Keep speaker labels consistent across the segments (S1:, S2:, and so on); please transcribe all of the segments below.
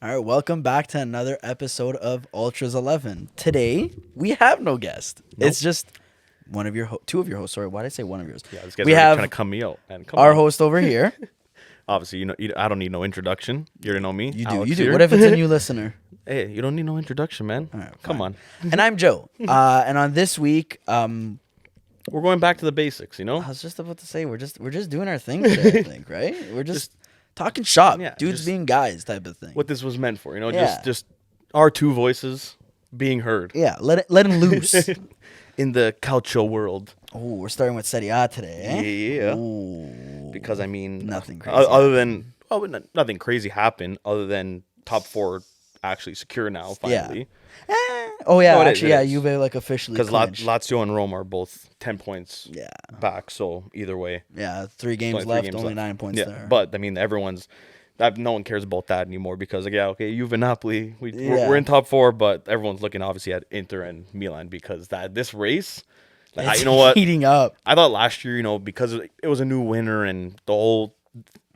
S1: All right, welcome back to another episode of Ultras 11. Today, we have no guest.
S2: Nope.
S1: It's just two of your hosts. Sorry, why did I say one of yours?
S2: Yeah, this guy's
S1: we
S2: already
S1: have
S2: trying to come me out. And come
S1: our
S2: on.
S1: host over here.
S2: Obviously, I don't need no introduction. You already know me.
S1: You do.
S2: Alex
S1: You do.
S2: here.
S1: What if it's a new listener?
S2: Hey, you don't need no introduction, man.
S1: All right,
S2: Come
S1: fine.
S2: on.
S1: And I'm Joe. And on this week,
S2: We're going back to the basics, you know?
S1: I was just about to say we're just doing our thing today. I think, right? We're just talking shop,
S2: yeah,
S1: dudes
S2: just
S1: being guys, type of thing.
S2: What this was meant for, you know?
S1: Yeah.
S2: Just our two voices being heard
S1: Yeah, let him loose.
S2: in the calcio world.
S1: Oh, we're starting with Serie A today, eh?
S2: Yeah.
S1: Ooh.
S2: Because, I mean...
S1: Nothing crazy
S2: Other than... Well, nothing crazy happened other than top four actually secure now, finally.
S1: Oh yeah,
S2: No, it is,
S1: actually,
S2: it
S1: yeah,
S2: is.
S1: Juve like officially
S2: Because
S1: clinched.
S2: Lazio and Rome are both 10 points
S1: Yeah,
S2: back, so either way.
S1: yeah, 3 games
S2: Only three
S1: left,
S2: games
S1: only
S2: left.
S1: 9 points
S2: Yeah,
S1: there.
S2: but I mean, no one cares about that anymore because, like, yeah, okay, Juve, Napoli,
S1: Yeah.
S2: we're in top four, but everyone's looking obviously at Inter and Milan because this race, like,
S1: It's
S2: you know what?
S1: heating up.
S2: I thought last year, because it was a new winner and the whole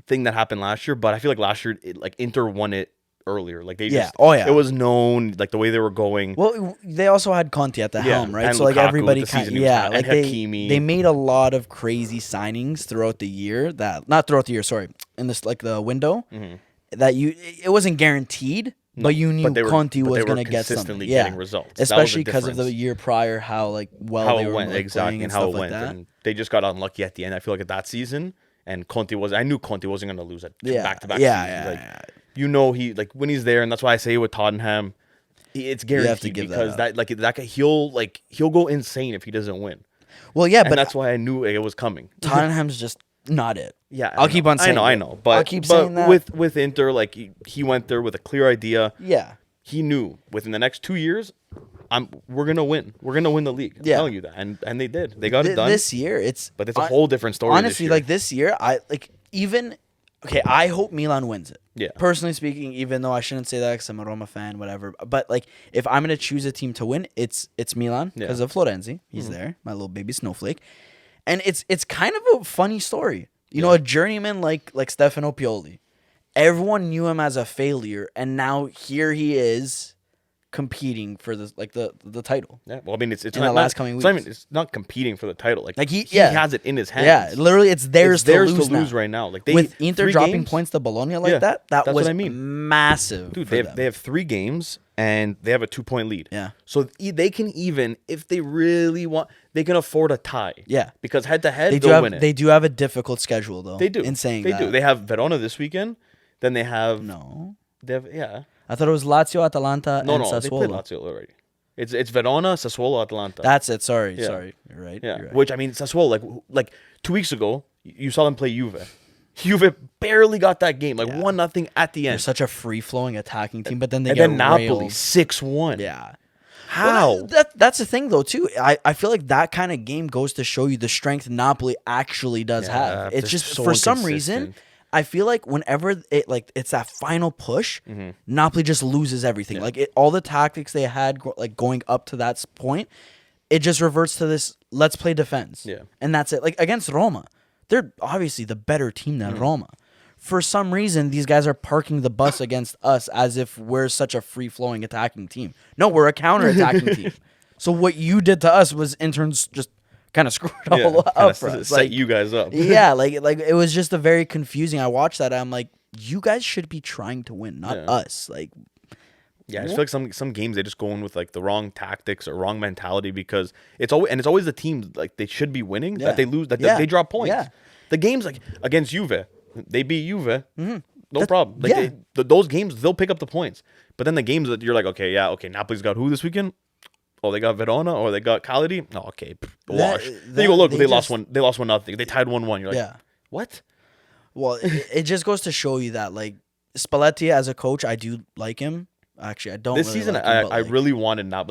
S2: thing that happened last year, but I feel like last year, Inter won it earlier. Like, they
S1: Yeah.
S2: just,
S1: Oh, yeah.
S2: it was known, like, the way they were going.
S1: Well, they also had Conte at the
S2: Yeah,
S1: helm, right?
S2: and
S1: So like
S2: Lukaku
S1: everybody
S2: with the
S1: kind
S2: season he was having,
S1: like
S2: and
S1: they
S2: Hakimi.
S1: made a lot of crazy signings throughout the year that not throughout the year, sorry, in this like the window that it wasn't guaranteed, but you knew
S2: but they were-
S1: Conte
S2: but
S1: was
S2: they were
S1: going to get something.
S2: consistently
S1: Yeah.
S2: getting results. That was the
S1: Especially because of the
S2: difference.
S1: year prior how like well
S2: How
S1: they
S2: it
S1: were
S2: went
S1: like,
S2: exactly
S1: playing
S2: and
S1: stuff
S2: how it
S1: like
S2: went,
S1: that.
S2: and they just got unlucky at the end. I feel like at that season, and I knew Conte wasn't going to lose it back to back.
S1: Yeah.
S2: He like when he's there, and that's why I say with Tottenham, it's
S1: You have to
S2: guaranteed
S1: give that
S2: because
S1: up.
S2: that guy, he'll go insane if he doesn't win,
S1: Well, yeah,
S2: and
S1: but
S2: that's why I knew it was coming.
S1: Tottenham's just not it.
S2: Yeah,
S1: I'll keep on saying
S2: I
S1: it.
S2: know, but
S1: I'll keep saying that.
S2: with Inter, like he went there with a clear idea.
S1: Yeah.
S2: He knew within the next 2 years, we're gonna win. We're gonna win the league. I'm
S1: Yeah.
S2: telling you that, and they did. They got it done.
S1: This year,
S2: But it's a whole different story.
S1: honestly,
S2: this year.
S1: like this year, I hope Milan wins it.
S2: Yeah.
S1: Personally speaking, even though I shouldn't say that because I'm a Roma fan, whatever. But like, if I'm gonna choose a team to win, it's Milan because of Florenzi. He's there, my little baby snowflake, and it's kind of a funny story. You know, a journeyman like Stefano Pioli. Everyone knew him as a failure, and now here he is competing for the title.
S2: Yeah, well, I mean, it's
S1: in
S2: not
S1: the last coming
S2: so, I
S1: weeks.
S2: mean, it's not competing for the title. Like
S1: He
S2: he has it in his hands.
S1: Yeah, literally, it's theirs,
S2: It's theirs
S1: to lose, now.
S2: right now. Like
S1: With Inter
S2: 3
S1: dropping
S2: games,
S1: points to Bologna like
S2: Yeah,
S1: that
S2: that's
S1: was
S2: what I mean.
S1: massive.
S2: dude.
S1: for
S2: They have 3 games and they have a 2-point lead.
S1: Yeah.
S2: so they can even if they really want, they can afford a tie.
S1: Yeah.
S2: because head to head
S1: they do
S2: they'll
S1: have
S2: win it.
S1: they do have a difficult schedule though.
S2: They do.
S1: In saying
S2: they
S1: that.
S2: do. They have Verona this weekend. Then they have
S1: No,
S2: yeah.
S1: I thought it was Lazio, Atalanta,
S2: No,
S1: and
S2: they played
S1: Sassuolo.
S2: Lazio already. It's Verona, Sassuolo, Atalanta.
S1: That's it. Sorry,
S2: Yeah.
S1: sorry. You're right.
S2: Yeah,
S1: You're right.
S2: which I mean, Sassuolo, like 2 weeks ago, you saw them play Juve. Juve barely got that game, like 1-0 at the
S1: They're
S2: end,
S1: such a free flowing attacking team, but then they
S2: and
S1: get
S2: then Napoli
S1: railed.
S2: 6-1.
S1: Yeah.
S2: How?
S1: Well, that's the thing though too. I feel like that kind of game goes to show you the strength Napoli actually does
S2: Yeah,
S1: have.
S2: they're
S1: It's just
S2: so
S1: for some reason
S2: inconsistent.
S1: I feel like whenever it's that final push, Napoli just loses everything. Like all the tactics they had going up to that point, it just reverts to this let's play defense.
S2: Yeah.
S1: And that's it. Like against Roma, they're obviously the better team than Roma. For some reason, these guys are parking the bus against us as if we're such a free-flowing attacking team. No, we're a counter-attacking team. So what you did to us was interns just kind of screwed all up for us.
S2: set you guys up.
S1: Yeah, like it was just a very confusing. I watched that. I'm like, you guys should be trying to win, not us. Like,
S2: Yeah, I just feel like some games they just go in with like the wrong tactics or wrong mentality because it's always the team like they should be winning that they lose that they drop points.
S1: Yeah.
S2: The games like against Juve, they beat Juve, no problem. Like
S1: yeah.
S2: those games they'll pick up the points. But then the games that you're like, okay, Napoli's got who this weekend? Oh, they got Verona or they got Cagliari. Oh, okay, wash. Then you go look, they lost 1-0. They tied 1-1. You're like,
S1: yeah.
S2: what?
S1: Well, it just goes to show you that like Spalletti as a coach, I do like him. Actually, I don't.
S2: This
S1: really
S2: season,
S1: like him, but,
S2: I
S1: like,
S2: really wanted that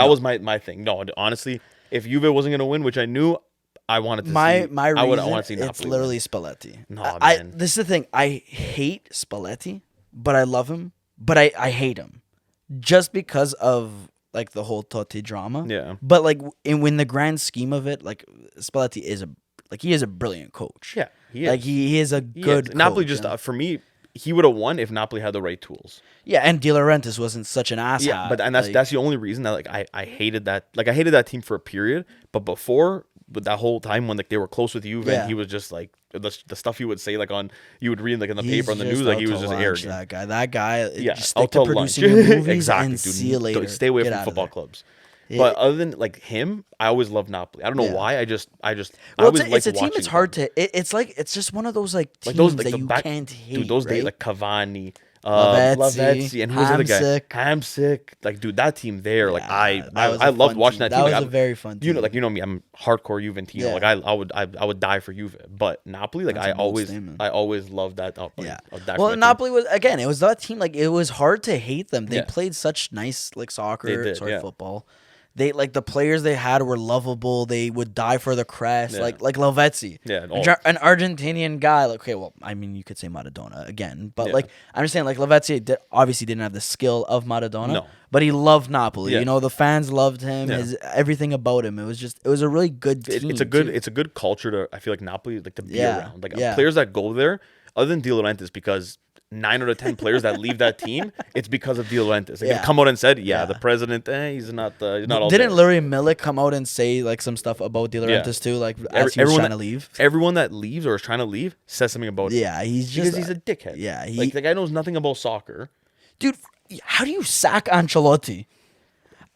S2: was my thing. No, honestly, if Juve wasn't gonna win, which I knew, I wanted to
S1: my
S2: see.
S1: my
S2: I
S1: reason,
S2: want to see Napoli.
S1: it's literally Spalletti.
S2: No,
S1: I
S2: man.
S1: this is the thing. I hate Spalletti, but I love him. But I hate him just because of like the whole Totti drama.
S2: Yeah.
S1: But like in the grand scheme of it, like Spalletti is he is a brilliant coach.
S2: Yeah, he is.
S1: Like he is a
S2: He
S1: good
S2: is. Napoli
S1: coach,
S2: just
S1: and-
S2: for me, he would have won if Napoli had the right tools.
S1: Yeah, and De Laurentiis wasn't such an ass.
S2: Yeah, but and that's the only reason that I hated that. I hated that team for a period, but before, but that whole time when they were close with Juve, and he was just the stuff he would say you would read in the paper on the news, he was just arrogant.
S1: That guy,
S2: yeah,
S1: just stick to producing your movies exactly, and dude, see you later.
S2: Stay away from football clubs. Yeah. But other than him, I always loved Napoli. I don't know why. I just always
S1: it's a team. It's hard to. It's just one of those teams that you can't hate.
S2: Dude, those days Cavani.
S1: Lavezzi,
S2: and who's the other guy? Hamsik. Dude, that team there, I loved watching that team.
S1: That was a very fun team.
S2: You know me, I'm hardcore Juventino. Yeah. I would die for Juve. But Napoli, I always loved that.
S1: Well, Napoli was it was that team. It was hard to hate them. They played such nice soccer, football. They the players they had were lovable. They would die for the crest, like Lavezzi, an Argentinian guy. You could say Maradona again, but I'm just saying Lavezzi obviously didn't have the skill of Maradona, but he loved Napoli. Yeah. The fans loved him. His everything about him. It was a really good team.
S2: It's a good culture to. I feel like Napoli to be around. Players that go there, other than De Laurentiis, because 9 out of 10 players that leave that team, it's because of De Laurentiis. They come out and said, the president, he's not all
S1: Didn't Larry Milik come out and say some stuff about De Laurentiis too? As he was trying to leave?
S2: Everyone that leaves or is trying to leave says something about it.
S1: Yeah, he's
S2: a dickhead.
S1: Yeah.
S2: The guy knows nothing about soccer.
S1: Dude, how do you sack Ancelotti?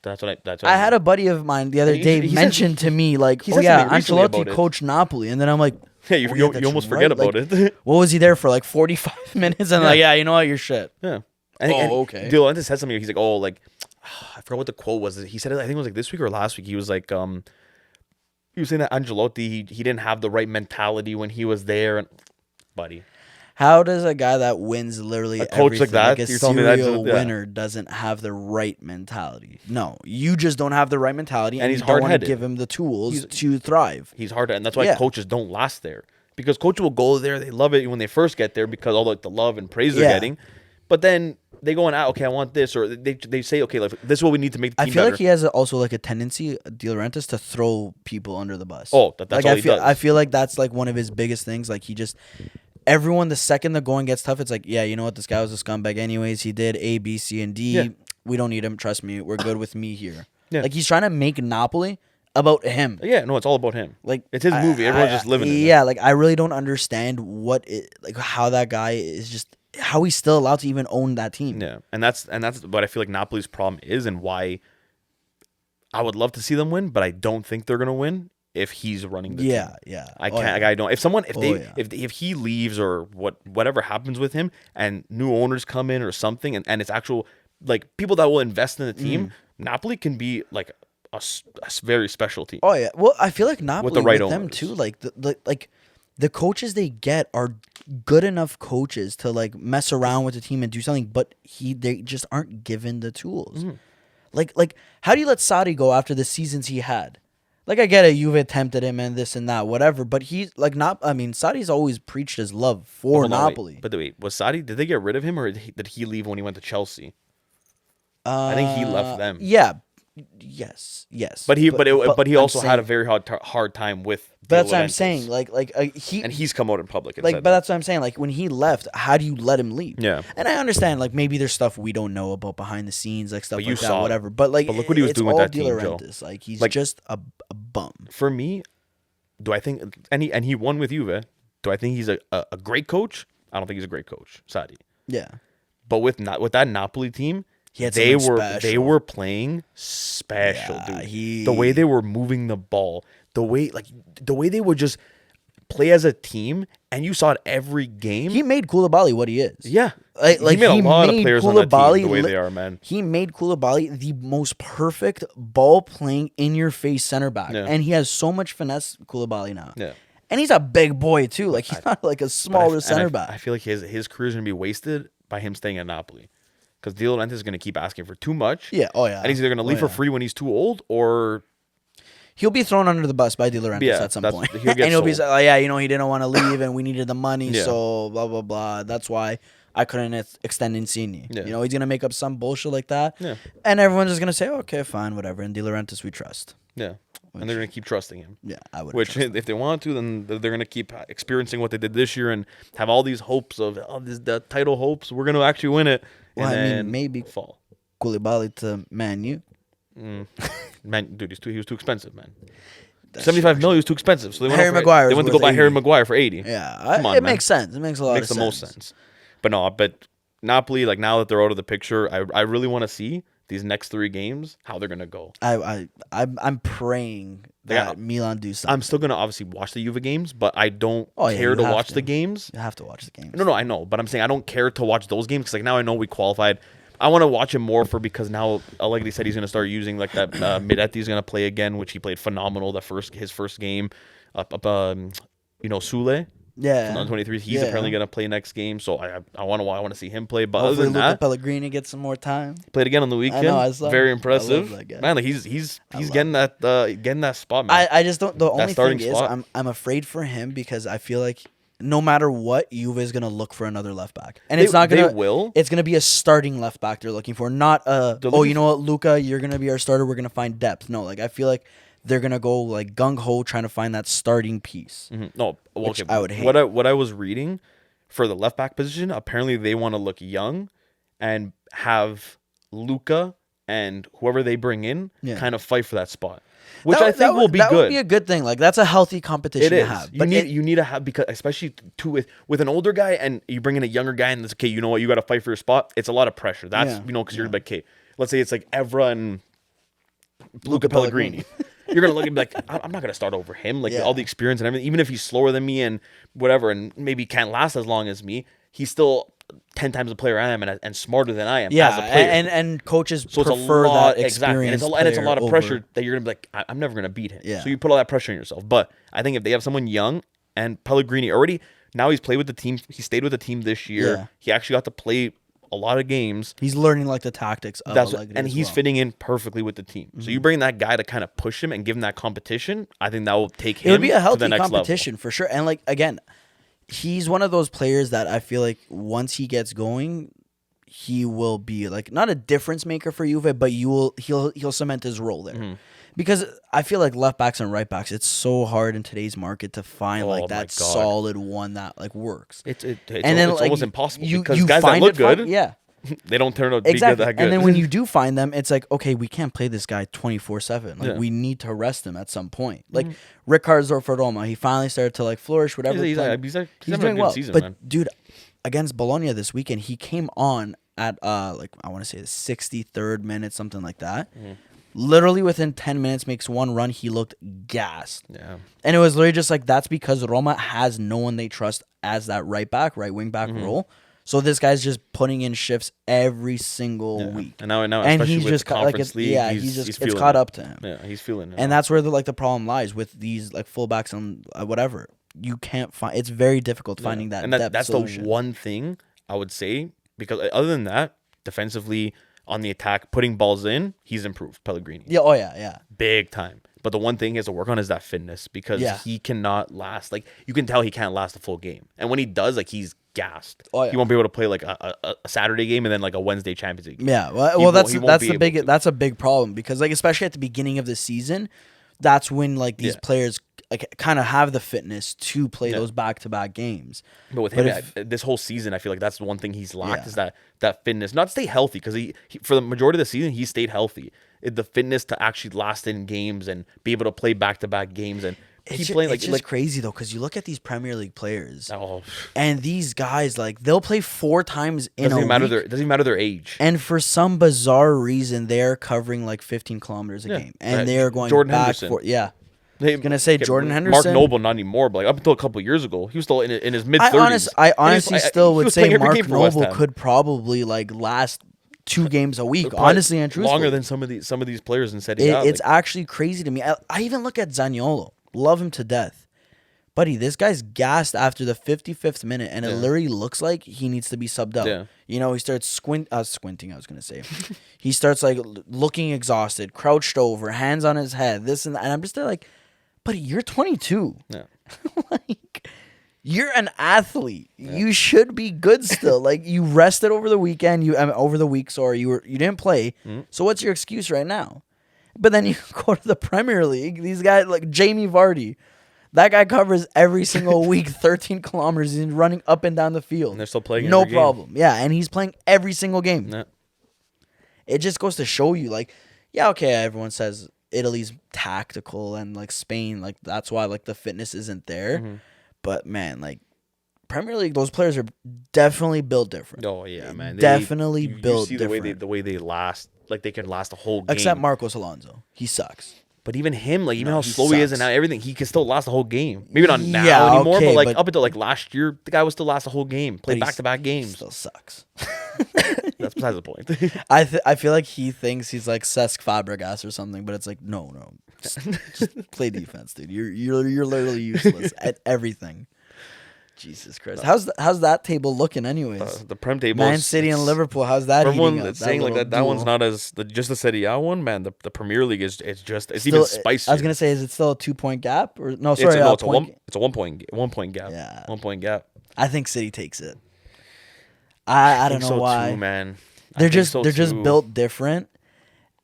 S2: That's what
S1: I had a buddy of mine the other day mentioned to me, Ancelotti coached Napoli. And then I'm like,
S2: yeah, you almost forget about it.
S1: What was he there for? 45 minutes? And you know what? You're shit.
S2: Yeah.
S1: Okay.
S2: De Laurentiis said something. He's like, I forgot what the quote was. He said it, I think it was this week or last week. He was he was saying that Ancelotti, he didn't have the right mentality when he was there. And buddy.
S1: How does a guy that wins literally
S2: a coach
S1: everything,
S2: like that,
S1: a serial winner, doesn't have the right mentality? No, you just don't have the right mentality, and
S2: he's
S1: you don't want to
S2: hard-headed.
S1: give him the tools to thrive.
S2: He's hard, and that's why coaches don't last there. Because coaches will go there, they love it when they first get there because all the love and praise they're getting, but then they go I want this, or they say, okay, this is what we need to make the team better.
S1: I feel like he has also a tendency, De Laurentiis, to throw people under the bus.
S2: Oh, that's all he does.
S1: I feel like that's one of his biggest things. He just. Everyone, the second the going gets tough, it's you know what? This guy was a scumbag anyways. He did A, B, C, and D. Yeah. We don't need him. Trust me. We're good with me here. Yeah. He's trying to make Napoli about him.
S2: Yeah, no, it's all about him. It's his movie. Everyone's just living in it.
S1: Yeah, I really don't understand how that guy is just, how he's still allowed to even own that team.
S2: Yeah, and that's what I feel like Napoli's problem is, and why I would love to see them win, but I don't think they're going to win. If he's running the team.
S1: Yeah.
S2: I can't. I don't. If he leaves or whatever happens with him, and new owners come in or something, and it's actual people that will invest in the team, Napoli can be a very special team.
S1: Oh yeah. Well, I feel like Napoli
S2: with the right
S1: them
S2: owners.
S1: too. The coaches they get are good enough coaches to mess around with the team and do something, but they just aren't given the tools. Mm-hmm. How do you let Sarri go after the seasons he had? I get it, Juve tempted him and this and that, whatever. But he's Sarri's always preached his love for Napoli.
S2: But wait, was Sarri, did they get rid of him or did he leave when he went to Chelsea? I think he left them.
S1: Yeah. Yes.
S2: But he also had a very hard time with.
S1: But that's what I'm saying.
S2: And he's come out in public. And
S1: but that's what I'm saying. When he left, how do you let him leave?
S2: Yeah.
S1: And I understand. Maybe there's stuff we don't know about behind the scenes, stuff
S2: but
S1: like that, whatever. But
S2: but look what he was doing with that team, Joe.
S1: He's just a bum.
S2: For me, do I think and he won with Juve? Do I think he's a great coach? I don't think he's a great coach, Sarri.
S1: Yeah.
S2: But with that Napoli team. They were playing special, dude. The way they were moving the ball, the way they would just play as a team, and you saw it every game.
S1: He made Koulibaly what he is.
S2: Yeah, he made a lot of players on that team the way they are, man.
S1: He made Koulibaly the most perfect ball playing in your face center back, and he has so much finesse. Koulibaly now, and he's a big boy too. He's not a smaller center back.
S2: I feel like his career is gonna be wasted by him staying at Napoli. Because De Laurentiis is going to keep asking for too much.
S1: Yeah,
S2: And he's either going to leave for free when he's too old, or
S1: he'll be thrown under the bus by De Laurentiis at some point. and he'll be like, he didn't want to leave, and we needed the money, so blah, blah, blah. That's why I couldn't extend Insigne. Yeah. He's going to make up some bullshit like that. Yeah. And everyone's just going to say, okay, fine, whatever. And De Laurentiis we trust.
S2: Yeah. and they're going to keep trusting him.
S1: Yeah, I would.
S2: Which, if they want to, then they're going to keep experiencing what they did this year and have all these hopes of the title hopes. We're going to actually win it.
S1: Well,
S2: and
S1: I mean, maybe
S2: fall.
S1: Koulibaly to Man U.
S2: Man, dude, he was too expensive, man. 75 million was too expensive. So they
S1: Harry Maguire.
S2: They went to go buy
S1: 80.
S2: Harry Maguire for 80.
S1: Yeah,
S2: Come on,
S1: it
S2: man.
S1: makes sense. It makes a lot of sense.
S2: Makes the most sense. But Napoli, like now that they're out of the picture, I really want to see these next 3 games how they're gonna go.
S1: I'm praying that Milan do something.
S2: I'm still gonna obviously watch the Juve games, but I don't care to watch the games.
S1: You have to watch the games.
S2: No, I know, but I'm saying I don't care to watch those games because like now I know we qualified. I want to watch him more because now Allegri said he's gonna start using like that Miretti gonna play again, which he played phenomenal his first game. Sule.
S1: Yeah,
S2: on 23, he's apparently gonna play next game, so I want to see him play. But
S1: hopefully
S2: other than that,
S1: Pellegrini gets some more time.
S2: Played again on the weekend.
S1: I know,
S2: very impressive. Man, like he's getting that spot, man.
S1: I just don't. The only thing is,
S2: spot.
S1: I'm afraid for him because I feel like no matter what, Juve is gonna look for another left back, and it's not gonna.
S2: They will.
S1: It's gonna be a starting left back they're looking for, not you know what, Luka, you're gonna be our starter. We're gonna find depth. No, like I feel like they're gonna go like gung ho trying to find that starting piece.
S2: Mm-hmm. No,
S1: which I would hate.
S2: What I was reading for the left back position, apparently they want to look young and have Luka and whoever they bring in kind of fight for that spot. Which I think will be good. That would
S1: be a good thing. Like that's a healthy competition to have.
S2: But you need to have, because especially with an older guy and you bring in a younger guy and it's okay, you know what, you got to fight for your spot. It's a lot of pressure. That's because you're like, okay, let's say it's like Evra and Luca Pellegrini. You're gonna look and be like, I'm not gonna start over him. Like all the experience and everything, even if he's slower than me and whatever, and maybe can't last as long as me, he's still 10 times the player I am and smarter than I am. as a player.
S1: And coaches prefer that experience.
S2: Exactly. And it's a lot of pressure that you're gonna be like, I'm never gonna beat him.
S1: Yeah.
S2: So you put all that pressure on yourself. But I think if they have someone young, and Pellegrini already now he's played with the team. He stayed with the team this year.
S1: Yeah.
S2: He actually got to play a lot of games.
S1: He's learning like the tactics of
S2: and he's fitting in perfectly with the team. So you bring that guy to kind of push him and give him that competition. I think that will take him.
S1: It would be a healthy
S2: to the next
S1: competition
S2: level.
S1: for sure. And like again, he's one of those players that I feel like once he gets going, he will be like not a difference maker for Juve, but he'll cement his role there. Mm-hmm. Because I feel like left backs and right backs, it's so hard in today's market to find like that solid one that like works.
S2: It's almost impossible because guys
S1: that
S2: look good, they don't turn out to be that good.
S1: And then when you do find them, it's like, okay, we can't play this guy 24/7. Like we need to rest him at some point. Like Riccardo for Roma, he finally started to like flourish. Whatever,
S2: he's doing
S1: well.
S2: Season,
S1: but
S2: man.
S1: Dude, against Bologna this weekend, he came on at like I want to say the 63rd minute, something like that. Literally within 10 minutes makes one run. He looked gassed.
S2: Yeah.
S1: And it was literally just like that's because Roma has no one they trust as that right wing back role. So this guy's just putting in shifts every single week.
S2: And now especially
S1: he's
S2: with
S1: just
S2: the Conference League,
S1: he's
S2: it's
S1: caught up to him.
S2: Yeah, he's feeling it.
S1: And that's where the problem lies with these like fullbacks and whatever. You can't find. It's very difficult finding that. And that's solution.
S2: The one thing I would say, because other than that, defensively on the attack, putting balls in, he's improved. Pellegrini.
S1: Yeah. Oh yeah.
S2: Big time. But the one thing he has to work on is that fitness because he cannot last. Like you can tell he can't last a full game, and when he does, like he's gassed. Oh, yeah. He won't be able to play like a Saturday game and then like a Wednesday Champions League game.
S1: Yeah. Well, that's a big problem because like especially at the beginning of the season, that's when like these players like kind of have the fitness to play those back-to-back games.
S2: But with him, this whole season, I feel like that's the one thing he's lacked is that fitness. Not to stay healthy because he for the majority of the season he stayed healthy. The fitness to actually last in games and be able to play back-to-back games and keep playing.
S1: It's just crazy though because you look at these Premier League players and these guys like they'll play 4 times in a week.
S2: Doesn't even matter their age.
S1: And for some bizarre reason, they're covering like 15 kilometers a game and they're going
S2: Jordan
S1: back
S2: Henderson.
S1: for I was gonna say Jordan Henderson.
S2: Mark Noble, not anymore, but like up until a couple of years ago, he was still in his mid-30s.
S1: I honestly still would say Mark Noble could probably like last 2 games a week. Honestly and truthfully,
S2: longer than some of these players in Serie A.
S1: It's actually crazy to me. I even look at Zaniolo, love him to death, buddy. This guy's gassed after the 55th minute, and it literally looks like he needs to be subbed out. Yeah. You know, he starts squinting. I was gonna say, he starts like looking exhausted, crouched over, hands on his head, this and that, and I'm just there like. Buddy, you're 22. Yeah. Like, you're an athlete. Yeah. You should be good still. Like, you rested over the weekend. Over the week, sorry. You didn't play. Mm-hmm. So what's your excuse right now? But then you go to the Premier League. These guys like Jamie Vardy. That guy covers every single week 13 kilometers. He's running up and down the field.
S2: And they're still playing
S1: no
S2: every
S1: problem. Game. Yeah, and he's playing every single game.
S2: Yeah.
S1: It just goes to show you, like, yeah, okay, everyone says Italy's tactical and, like, Spain, like, that's why, like, the fitness isn't there. Mm-hmm. But, man, like, Premier League, those players are definitely built different.
S2: Oh, yeah, man.
S1: Definitely built
S2: different. You see the way they last, like, they can last a whole game.
S1: Except Marcos Alonso. He sucks.
S2: But even him, like, even how slow he is and now everything, he can still last the whole game. Maybe not now anymore, but, like, up until, like, last year, the guy would still last the whole game. Play back-to-back games.
S1: He still sucks.
S2: That's besides the point.
S1: I feel like he thinks he's, like, Cesc Fabregas or something, but it's like, no. Just play defense, dude. You're literally useless at everything. Jesus Christ. How's that table looking anyways?
S2: The Prem table.
S1: Man City and Liverpool, how's that heating up?
S2: That's saying like that one's not as just the Serie A one, man. The Premier League is even spicier.
S1: I was gonna say, is it still a 2-point gap or no?
S2: Sorry, it's a 1 point gap.
S1: Yeah,
S2: 1 point gap.
S1: I think City takes it. I don't know why,
S2: too, man.
S1: They're just built different,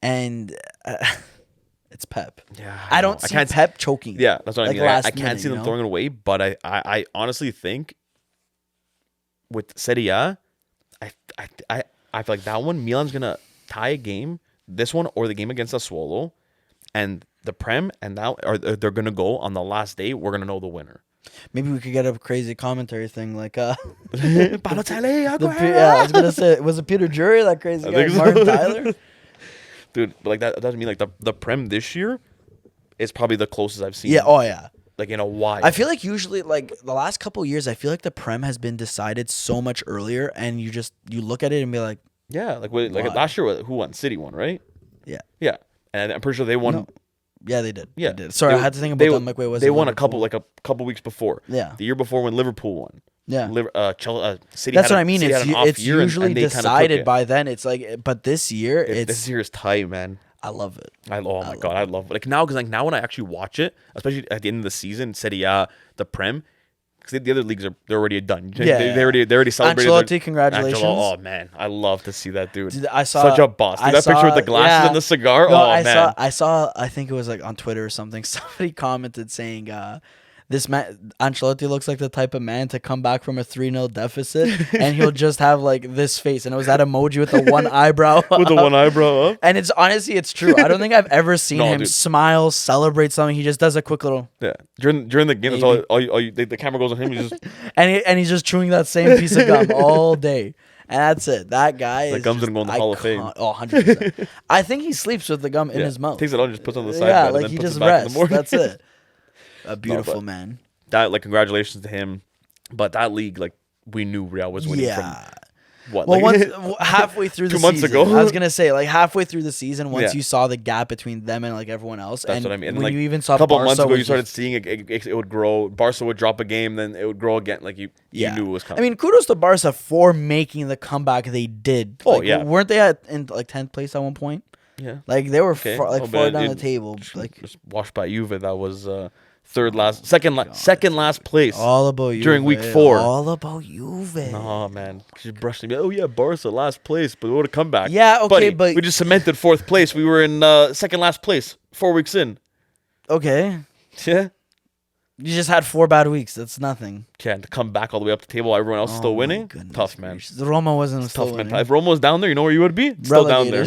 S1: and it's Pep.
S2: Yeah,
S1: I don't see Pep choking.
S2: Yeah, that's what I mean. I can't see them throwing it away, but I honestly think with Serie A, I feel like that one Milan's gonna tie a game, this one or the game against Sassuolo, and the Prem and now they're gonna go on the last day. We're gonna know the winner.
S1: Maybe we could get a crazy commentary thing like
S2: Balotelli.
S1: Yeah, I was gonna say, was it Peter Drury, that crazy guy, Martin Tyler?
S2: Dude, but like that doesn't mean like the Prem this year is probably the closest I've seen.
S1: Yeah, oh yeah.
S2: Like in a while.
S1: I feel like usually like the last couple of years, I feel like the Prem has been decided so much earlier, and you look at it and be like,
S2: yeah, like last year, who won? City won, right?
S1: Yeah.
S2: Yeah, and I'm pretty sure they won.
S1: No. Yeah, they did.
S2: Yeah,
S1: they did. Sorry, I had to think about them. Like, wait, was
S2: they won a couple weeks before?
S1: Yeah,
S2: the year before when Liverpool won.
S1: Yeah,
S2: City.
S1: That's what I mean. It's usually decided by then. It's like, but this year,
S2: this year is tight, man.
S1: I love it.
S2: Oh my god, I love it. Like now, because like now when I actually watch it, especially at the end of the season, Serie A, the Prem, because the other leagues they're already done.
S1: Yeah,
S2: they already celebrated.
S1: Ancelotti, congratulations.
S2: Oh man, I love to see that dude.
S1: I saw
S2: such a boss. That picture with the glasses and the cigar.
S1: No,
S2: man,
S1: I saw. I think it was like on Twitter or something. Somebody commented saying, this man Ancelotti looks like the type of man to come back from a 3-0 deficit and he'll just have like this face, and it was that emoji with the one eyebrow
S2: with the one eyebrow up.
S1: And it's honestly, it's true. I don't think I've ever seen him smile, celebrate something. He just does a quick little
S2: during the game. That's all the camera goes on him. He just
S1: and he's just chewing that same piece of gum all day. And that's it. That guy
S2: the gum's gonna go in the Hall of Fame.
S1: Oh, 100%. I think he sleeps with the gum in his mouth.
S2: Takes it out and just puts it on the side.
S1: Yeah, like he just rests. That's it. A beautiful man.
S2: That, like, congratulations to him. But that league, like, we knew Real was winning from what?
S1: Well, once halfway through the
S2: 2 months
S1: season,
S2: ago.
S1: I was gonna say, like, halfway through the season, once you saw the gap between them and like everyone else,
S2: that's what I mean. And
S1: when
S2: like,
S1: you even saw
S2: a couple
S1: Barca
S2: months ago, you started seeing it would grow. Barca would drop a game, then it would grow again. Like you knew it was coming.
S1: I mean, kudos to Barca for making the comeback they did.
S2: Oh
S1: like, weren't they in like 10th place at one point?
S2: Yeah,
S1: like they were far down the table. Like
S2: just washed by Juve. That was. Second last place.
S1: All about Juve.
S2: During week 4.
S1: All about Juve.
S2: No, man. You brushed me. Oh, yeah, Barca, last place, but what a comeback.
S1: Yeah, okay,
S2: but we just cemented 4th place. We were in second last place 4 weeks in.
S1: Okay.
S2: Yeah.
S1: You just had 4 bad weeks. That's nothing.
S2: Yeah, to come back all the way up the table, everyone else still winning. Tough, man.
S1: Roma wasn't still winning.
S2: If Roma was down there, you know where you would be? Still down there.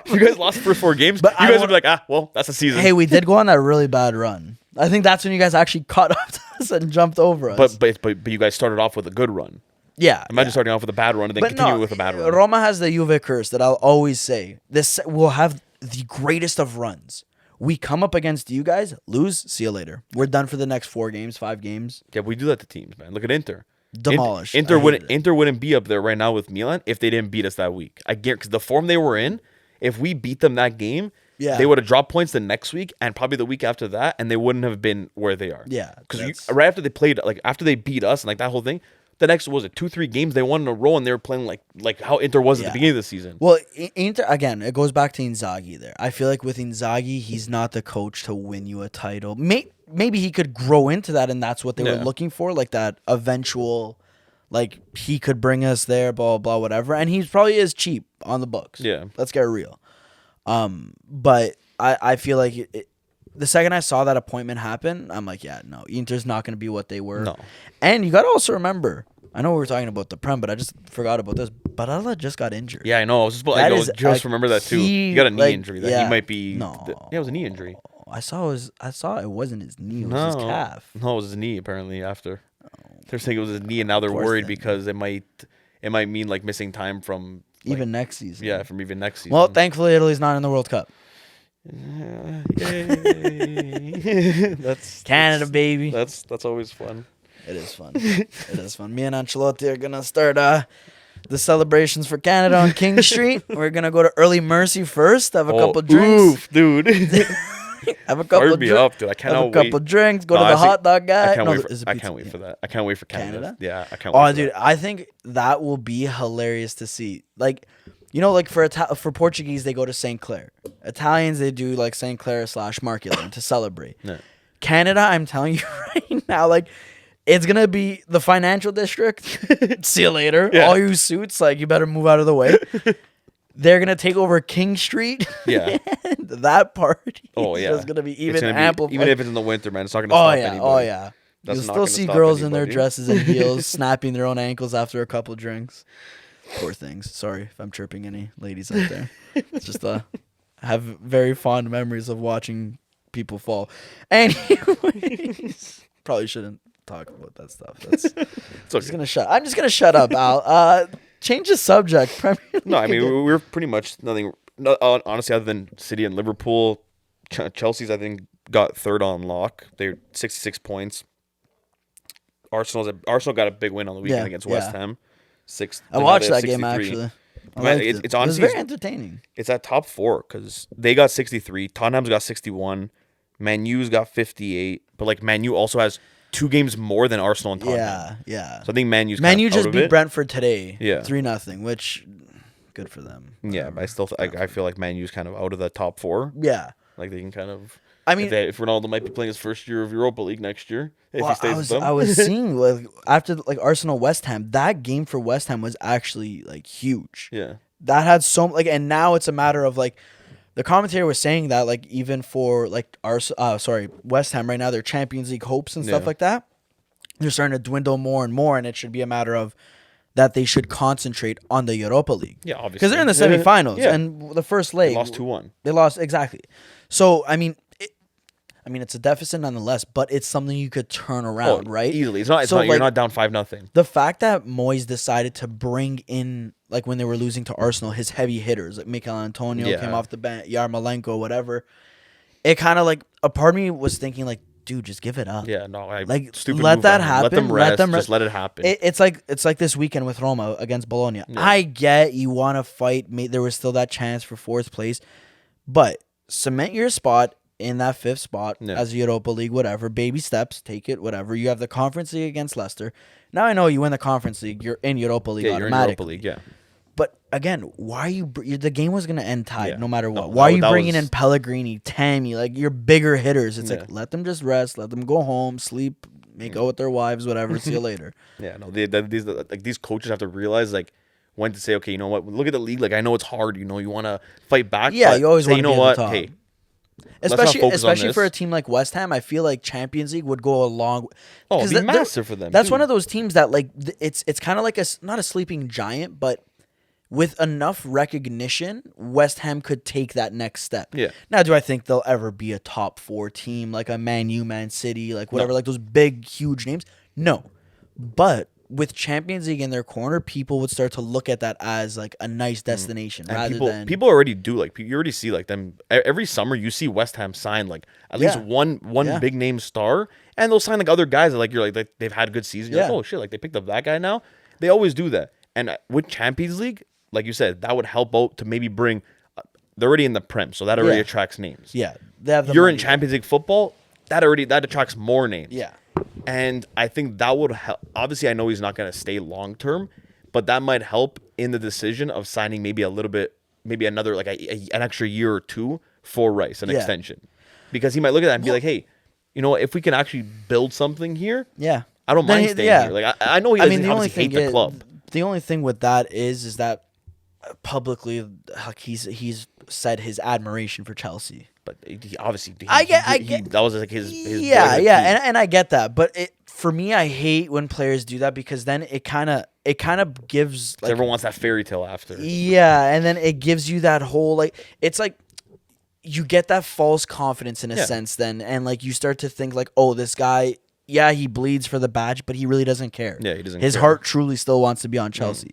S2: You guys lost the first 4 games, but you guys would be like, well, that's the season.
S1: Hey, we did go on that really bad run. I think that's when you guys actually caught up to us and jumped over us.
S2: But you guys started off with a good run.
S1: Yeah.
S2: Imagine starting off with a bad run and then continue with a bad run.
S1: Roma has the Juve curse that I'll always say. This will have the greatest of runs. We come up against you guys, lose, see you later. We're done for the next 4 games, 5 games.
S2: Yeah, we do that to teams, man. Look at Inter.
S1: Demolished.
S2: Inter wouldn't be up there right now with Milan if they didn't beat us that week. I guarantee, because the form they were in, if we beat them that game, they would have dropped points the next week and probably the week after that, and they wouldn't have been where they are.
S1: Yeah,
S2: because right after they played, like after they beat us and like that whole thing, the next 2-3 games they won in a row, and they were playing like how Inter was at the beginning of the season.
S1: Well, Inter again, it goes back to Inzaghi. There, I feel like with Inzaghi, he's not the coach to win you a title. Maybe he could grow into that, and that's what they were looking for, like that eventual. Like, he could bring us there, blah, blah, whatever. And he probably is cheap on the books.
S2: Yeah.
S1: Let's get real. But I feel like the second I saw that appointment happen, I'm like, yeah, no, Inter's not going to be what they were.
S2: No.
S1: And you got to also remember, I know we were talking about the Prem, but I just forgot about this. Barala just got injured.
S2: Yeah, I know. I just remember that too. He got a knee injury. That he might be.
S1: No.
S2: It was a knee injury.
S1: I saw it wasn't his knee. It was his calf.
S2: No, it was his knee. Apparently, after they're saying it was his knee, and now they're worried because it might mean like missing time from
S1: even next season.
S2: Yeah, from even next season.
S1: Well, thankfully, Italy's not in the World Cup.
S2: Yay. That's
S1: Canada, baby.
S2: That's always fun.
S1: It is fun. It is fun. Me and Ancelotti are gonna start the celebrations for Canada on King Street. We're gonna go to Early Mercy first. Have a couple drinks,
S2: oof, dude.
S1: Have a couple
S2: drinks. Dude. I cannot
S1: wait. Have a couple drinks. Go to the hot dog guy.
S2: I can't wait for that. I can't wait for Canada. Yeah, I can't wait.
S1: Oh, dude, I think that will be hilarious to see. Like, you know, like for Portuguese, they go to St. Clair. Italians, they do like St. Clair / Market Lane to celebrate. Yeah. Canada, I'm telling you right now, like, it's going to be the financial district. See you later. Yeah. All you suits, like, you better move out of the way. They're going to take over King Street.
S2: Yeah.
S1: That party
S2: is
S1: just going to be even amplified.
S2: Even if it's in the winter, man, it's not going to stop anybody.
S1: Oh, yeah. You'll still see girls in their dresses and heels snapping their own ankles after a couple drinks. Poor things. Sorry if I'm chirping any ladies out there. It's just I have very fond memories of watching people fall. Anyways, probably shouldn't talk about that stuff. I'm just gonna shut up, Al. Change the subject. Premier League.
S2: No, I mean we're pretty much nothing. Honestly, other than City and Liverpool, Chelsea's I think got third on lock. They're 66 points. Arsenal got a big win on the weekend against West Ham.
S1: I watched that game actually.
S2: It's honestly
S1: very entertaining.
S2: It's at top 4 because they got 63. Tottenham's got 61. Man U's got 58. But like Man U also has 2 games more than Arsenal and Tottenham.
S1: Yeah.
S2: So I think Man U
S1: just beat Brentford today. 3-0, which good for them.
S2: Yeah, but I still I feel like Man U's kind of out of the top 4.
S1: Yeah.
S2: Like they can kind of.
S1: I mean,
S2: if Ronaldo might be playing his first year of Europa League next year, if he stays with them.
S1: I was seeing like after like Arsenal West Ham, that game for West Ham was actually like huge.
S2: Yeah,
S1: that had and now it's a matter of like the commentator was saying that like even for like West Ham right now, their Champions League hopes and stuff like that, they're starting to dwindle more and more, and it should be a matter of that they should concentrate on the Europa League.
S2: Yeah, obviously,
S1: because they're in the semifinals and the first leg
S2: they lost 2-1.
S1: They lost exactly. So I mean, it's a deficit nonetheless, but it's something you could turn around, right?
S2: Easily. It's not. You're not down 5-0.
S1: The fact that Moyes decided to bring in, like when they were losing to Arsenal, his heavy hitters, like Mikel Antonio came off the bench, Yarmolenko, whatever. It kind of like a part of me was thinking like, dude, just give it up.
S2: Yeah, no,
S1: stupid. Let that happen.
S2: Let them rest. Just let it happen.
S1: It's like this weekend with Roma against Bologna. Yeah. I get you want to fight. There was still that chance for 4th place, but cement your spot in that 5th spot as Europa League, whatever. Baby steps, take it, whatever. You have the Conference League against Leicester. Now I know you win the Conference League, you're in Europa League automatically.
S2: You're in Europa League,
S1: But again, why are you? The game was gonna end tied no matter what. Why are you bringing in Pellegrini, Tammy, like your bigger hitters? It's like let them just rest, let them go home, sleep, make out with their wives, whatever. See you later.
S2: Yeah, no, these coaches have to realize like when to say, okay, you know what? Look at the league. Like I know it's hard. You know, you want to fight back.
S1: Yeah, you always want to be at the top.
S2: Hey.
S1: Especially for a team like West Ham, I feel like Champions League would go a long.
S2: It'd be massive for them.
S1: That's one of those teams that like it's kind of like not a sleeping giant, but with enough recognition, West Ham could take that next step.
S2: Yeah.
S1: Now, do I think they'll ever be a top 4 team like a Man U, Man City, like whatever, like those big, huge names? No, but with Champions League in their corner, people would start to look at that as like a nice destination rather than
S2: people already do. Like you already see like them every summer. You see West Ham sign like at least one big name star, and they'll sign like other guys that like you're like they've had a good season. You're like, oh shit, like they picked up that guy now. They always do that, and with Champions League, like you said, that would help out to maybe bring. They're already in the Prem, so that already attracts names.
S1: Yeah, they have
S2: you're in Champions League football. That attracts more names.
S1: Yeah.
S2: And I think that would help. Obviously, I know he's not going to stay long term, but that might help in the decision of signing maybe a little bit, maybe another like an extra year or 2 for Rice, an extension, because he might look at that and be like, "Hey, you know what? If we can actually build something here, I don't mind staying here." Like I know he obviously hates the club.
S1: The only thing with that is that publicly, like he's said his admiration for Chelsea.
S2: But he obviously,
S1: I get
S2: that was like his
S1: yeah, and I get that, but for me, I hate when players do that because then it kind of gives like,
S2: everyone wants that fairy tale after.
S1: Yeah, and then it gives you that whole like it's like you get that false confidence in a sense then, and like you start to think like, oh, this guy, yeah, he bleeds for the badge, but he really doesn't care.
S2: Yeah, he doesn't.
S1: His heart truly still wants to be on Chelsea.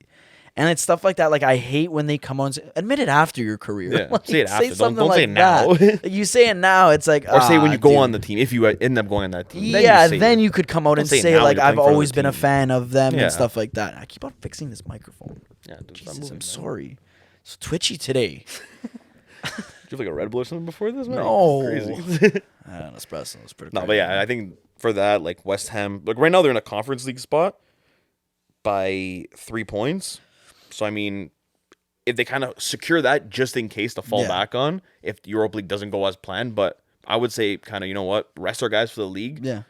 S1: And it's stuff like that. Like, I hate when they come on and say, admit it after your career.
S2: Yeah,
S1: like,
S2: say it after.
S1: Don't
S2: like say it now.
S1: You say it now, it's like,
S2: or say when you go on the team, if you end up going on that team.
S1: Then you could come out and say like, I've always been a fan of them and stuff like that. I keep on fixing this microphone. Yeah, dude, Jesus, I'm sorry. It's twitchy today.
S2: Did you have like a Red Bull or something before this? Man?
S1: No.
S2: Crazy.
S1: I don't know, espresso. It's pretty
S2: No, but yeah, I think for that, like West Ham, like right now they're in a Conference League spot by 3 points. So, I mean, if they kind of secure that just in case to fall back on, if Europa League doesn't go as planned, but I would say kind of, you know what, rest our guys for the league.
S1: Yeah.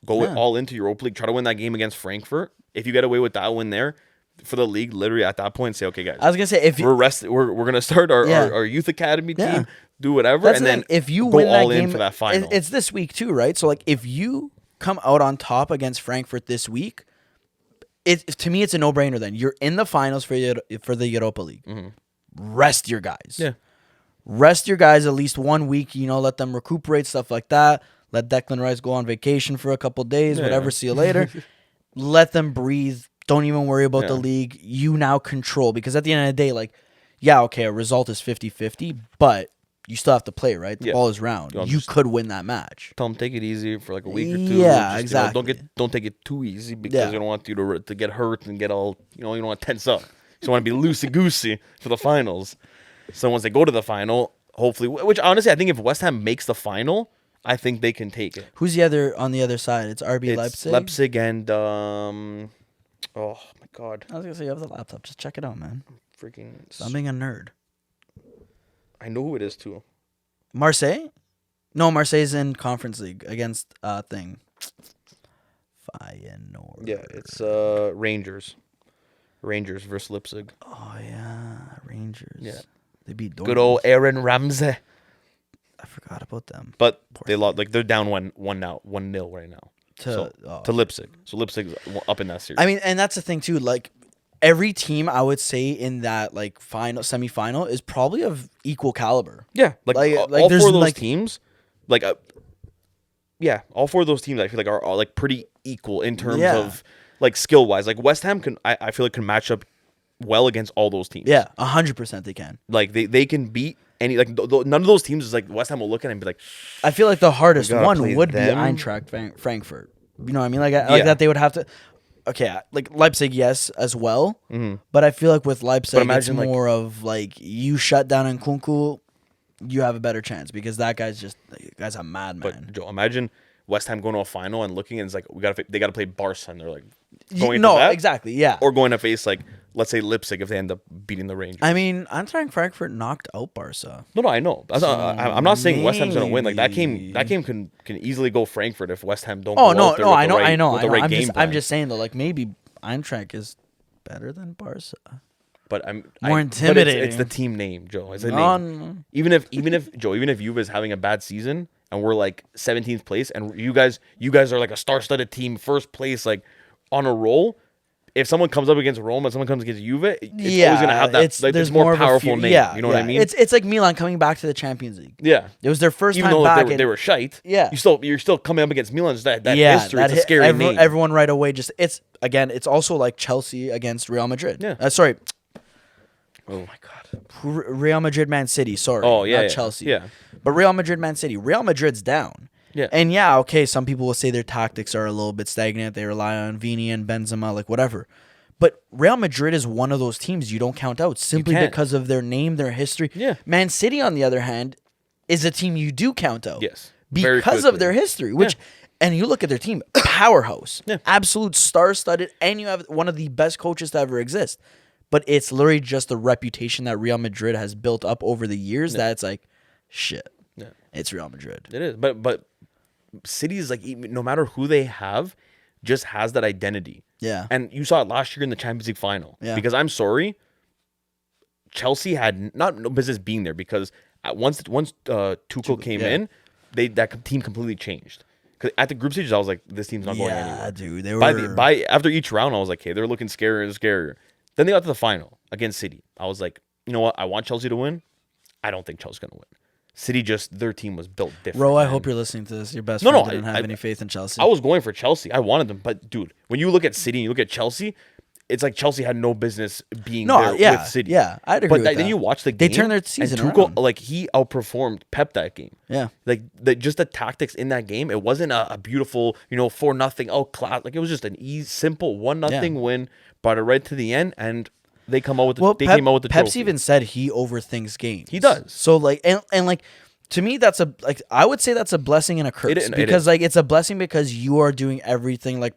S2: Go all into Europa League. Try to win that game against Frankfurt. If you get away with that win there, for the league, literally at that point, say, okay, guys.
S1: I was going to say,
S2: we're going to start our youth academy team, do whatever, and then
S1: if you
S2: go
S1: win
S2: all
S1: that
S2: in
S1: game,
S2: for that final.
S1: It's this week too, right? So, like, if you come out on top against Frankfurt this week, to me, it's a no-brainer then. You're in the finals for the Europa League. Mm-hmm. Rest your guys.
S2: Yeah.
S1: Rest your guys at least 1 week, let them recuperate, stuff like that. Let Declan Rice go on vacation for a couple days, whatever, see you later. Let them breathe. Don't even worry about the league. You now control, because at the end of the day, like, okay, a result is 50-50, but you still have to play, right? The ball is round. You could win that match.
S2: Tell them take it easy for like a week or two.
S1: Yeah, exactly.
S2: Don't take it too easy, because you don't want you to get hurt and get all, you don't want to tense up. You want to be loosey-goosey for the finals. So once they go to the final, hopefully, which honestly, I think if West Ham makes the final, I think they can take it.
S1: Who's on the other side? It's RB Leipzig?
S2: Leipzig and, oh my God.
S1: I was going to say, you have the laptop. Just check it out, man. Stop being a nerd.
S2: I know who it is, too.
S1: Marseille? No, Marseille's in Conference League against thing. Feyenoord.
S2: Yeah, it's Rangers. Rangers versus Leipzig.
S1: Oh, yeah. Rangers.
S2: Yeah.
S1: They beat Dortmund.
S2: Good old Aaron Ramsey.
S1: I forgot about them.
S2: But they lost. Like, they're down 1-0 right now. To Leipzig. So Leipzig's up in that series.
S1: I mean, and that's the thing, too. Like, every team, I would say, in that, like, semifinal is probably of equal caliber.
S2: Yeah. Like all four of those teams, like, all four of those teams, I feel like, are like, pretty equal in terms of, like, skill-wise. Like, West Ham, I feel like, can match up well against all those teams.
S1: Yeah, 100% they can.
S2: Like, they can beat any, like, none of those teams is like, West Ham will look at it and be like,
S1: I feel like the hardest one would be Eintracht Frankfurt. You know what I mean? Like that they would have to, okay, like Leipzig, yes, as well. Mm-hmm. But I feel like with Leipzig, it's more of like, you shut down Nkunku, you have a better chance, because that guy's a madman.
S2: But Joe, imagine West Ham going to a final and looking, and it's like, they got to play Barca, and they're like,
S1: exactly, yeah.
S2: Or going to face, like, let's say Leipzig if they end up beating the Rangers.
S1: I mean, Eintracht Frankfurt knocked out Barca.
S2: No, I know. I'm not saying West Ham's going to win. Like, that game can easily go Frankfurt if West Ham don't go out there with the right game plan.
S1: I'm just saying, though, like, maybe Eintracht is better than Barca.
S2: But
S1: more intimidating.
S2: But it's the team name, Joe. It's a name. No. Even if Juve is having a bad season and we're like 17th place, and you guys are like a star-studded team, first place, like on a roll. If someone comes up against Roma, someone comes against Juve, it's always gonna have that. There's more powerful name. Yeah, you know what I mean?
S1: It's like Milan coming back to the Champions League.
S2: Yeah,
S1: it was their first
S2: time
S1: back.
S2: Even though they were shite.
S1: Yeah,
S2: you're still coming up against Milan. That history. It's a scary name.
S1: Everyone right away it's also like Chelsea against Real Madrid.
S2: Yeah.
S1: Sorry. Oh my God. Real Madrid, Man City. Sorry.
S2: Oh yeah.
S1: Not Chelsea.
S2: Yeah.
S1: But Real Madrid, Man City. Real Madrid's down.
S2: Yeah.
S1: And okay, some people will say their tactics are a little bit stagnant. They rely on Vini and Benzema, like whatever. But Real Madrid is one of those teams you don't count out simply because of their name, their history.
S2: Yeah.
S1: Man City, on the other hand, is a team you do count out.
S2: Yes.
S1: Because of their history, and you look at their team, powerhouse, absolute star-studded, and you have one of the best coaches to ever exist. But it's literally just the reputation that Real Madrid has built up over the years that it's like, shit, it's Real Madrid.
S2: It is. But City is like, no matter who they have, just has that identity.
S1: Yeah.
S2: And you saw it last year in the Champions League final.
S1: Yeah.
S2: Because I'm sorry, Chelsea had no business being there because once Tuchel came in, that team completely changed. Because at the group stages, I was like, this team's not going anywhere.
S1: Yeah, dude. They were...
S2: After each round, I was like, hey, they're looking scarier and scarier. Then they got to the final against City. I was like, you know what? I want Chelsea to win. I don't think Chelsea's going to win. City their team was built different.
S1: Bro, I hope you're listening to this. Your best friend didn't have any faith in Chelsea.
S2: I was going for Chelsea. I wanted them. But, dude, when you look at City and you look at Chelsea, it's like Chelsea had no business being there with City.
S1: Yeah, I'd agree with that.
S2: Then you watch the game.
S1: They turned their season
S2: Tuchel,
S1: around.
S2: he outperformed Pep that game.
S1: Yeah.
S2: Like, just the tactics in that game, it wasn't a beautiful, 4-0, class. Like, it was just an simple 1-0 win, brought it right to the end, and they came out with the trophy.
S1: Pep's even said he overthinks games.
S2: He does.
S1: So, like, and like, to me, I would say that's a blessing and a curse because it's a blessing because you are doing everything like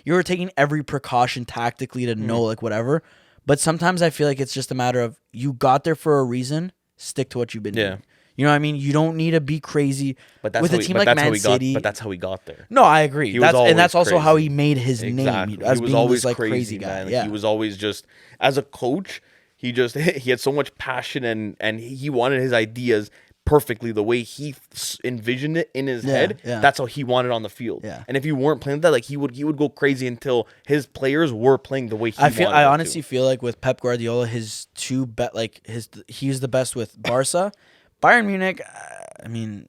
S1: you are taking every precaution tactically to know like whatever. But sometimes I feel like it's just a matter of you got there for a reason. Stick to what you've been doing. You know what I mean? You don't need to be crazy with a team like Man City.
S2: But that's how he got there.
S1: No, I agree. That's also
S2: crazy.
S1: how he made his name as being always this crazy guy.
S2: Man. Yeah. He was always just as a coach. He had so much passion and he wanted his ideas perfectly the way he envisioned it in his head. Yeah. That's how he wanted on the field. Yeah. And if you weren't playing that, like he would go crazy until his players were playing the way he wanted.
S1: I honestly feel like with Pep Guardiola, he's the best with Barca. Bayern Munich, I mean,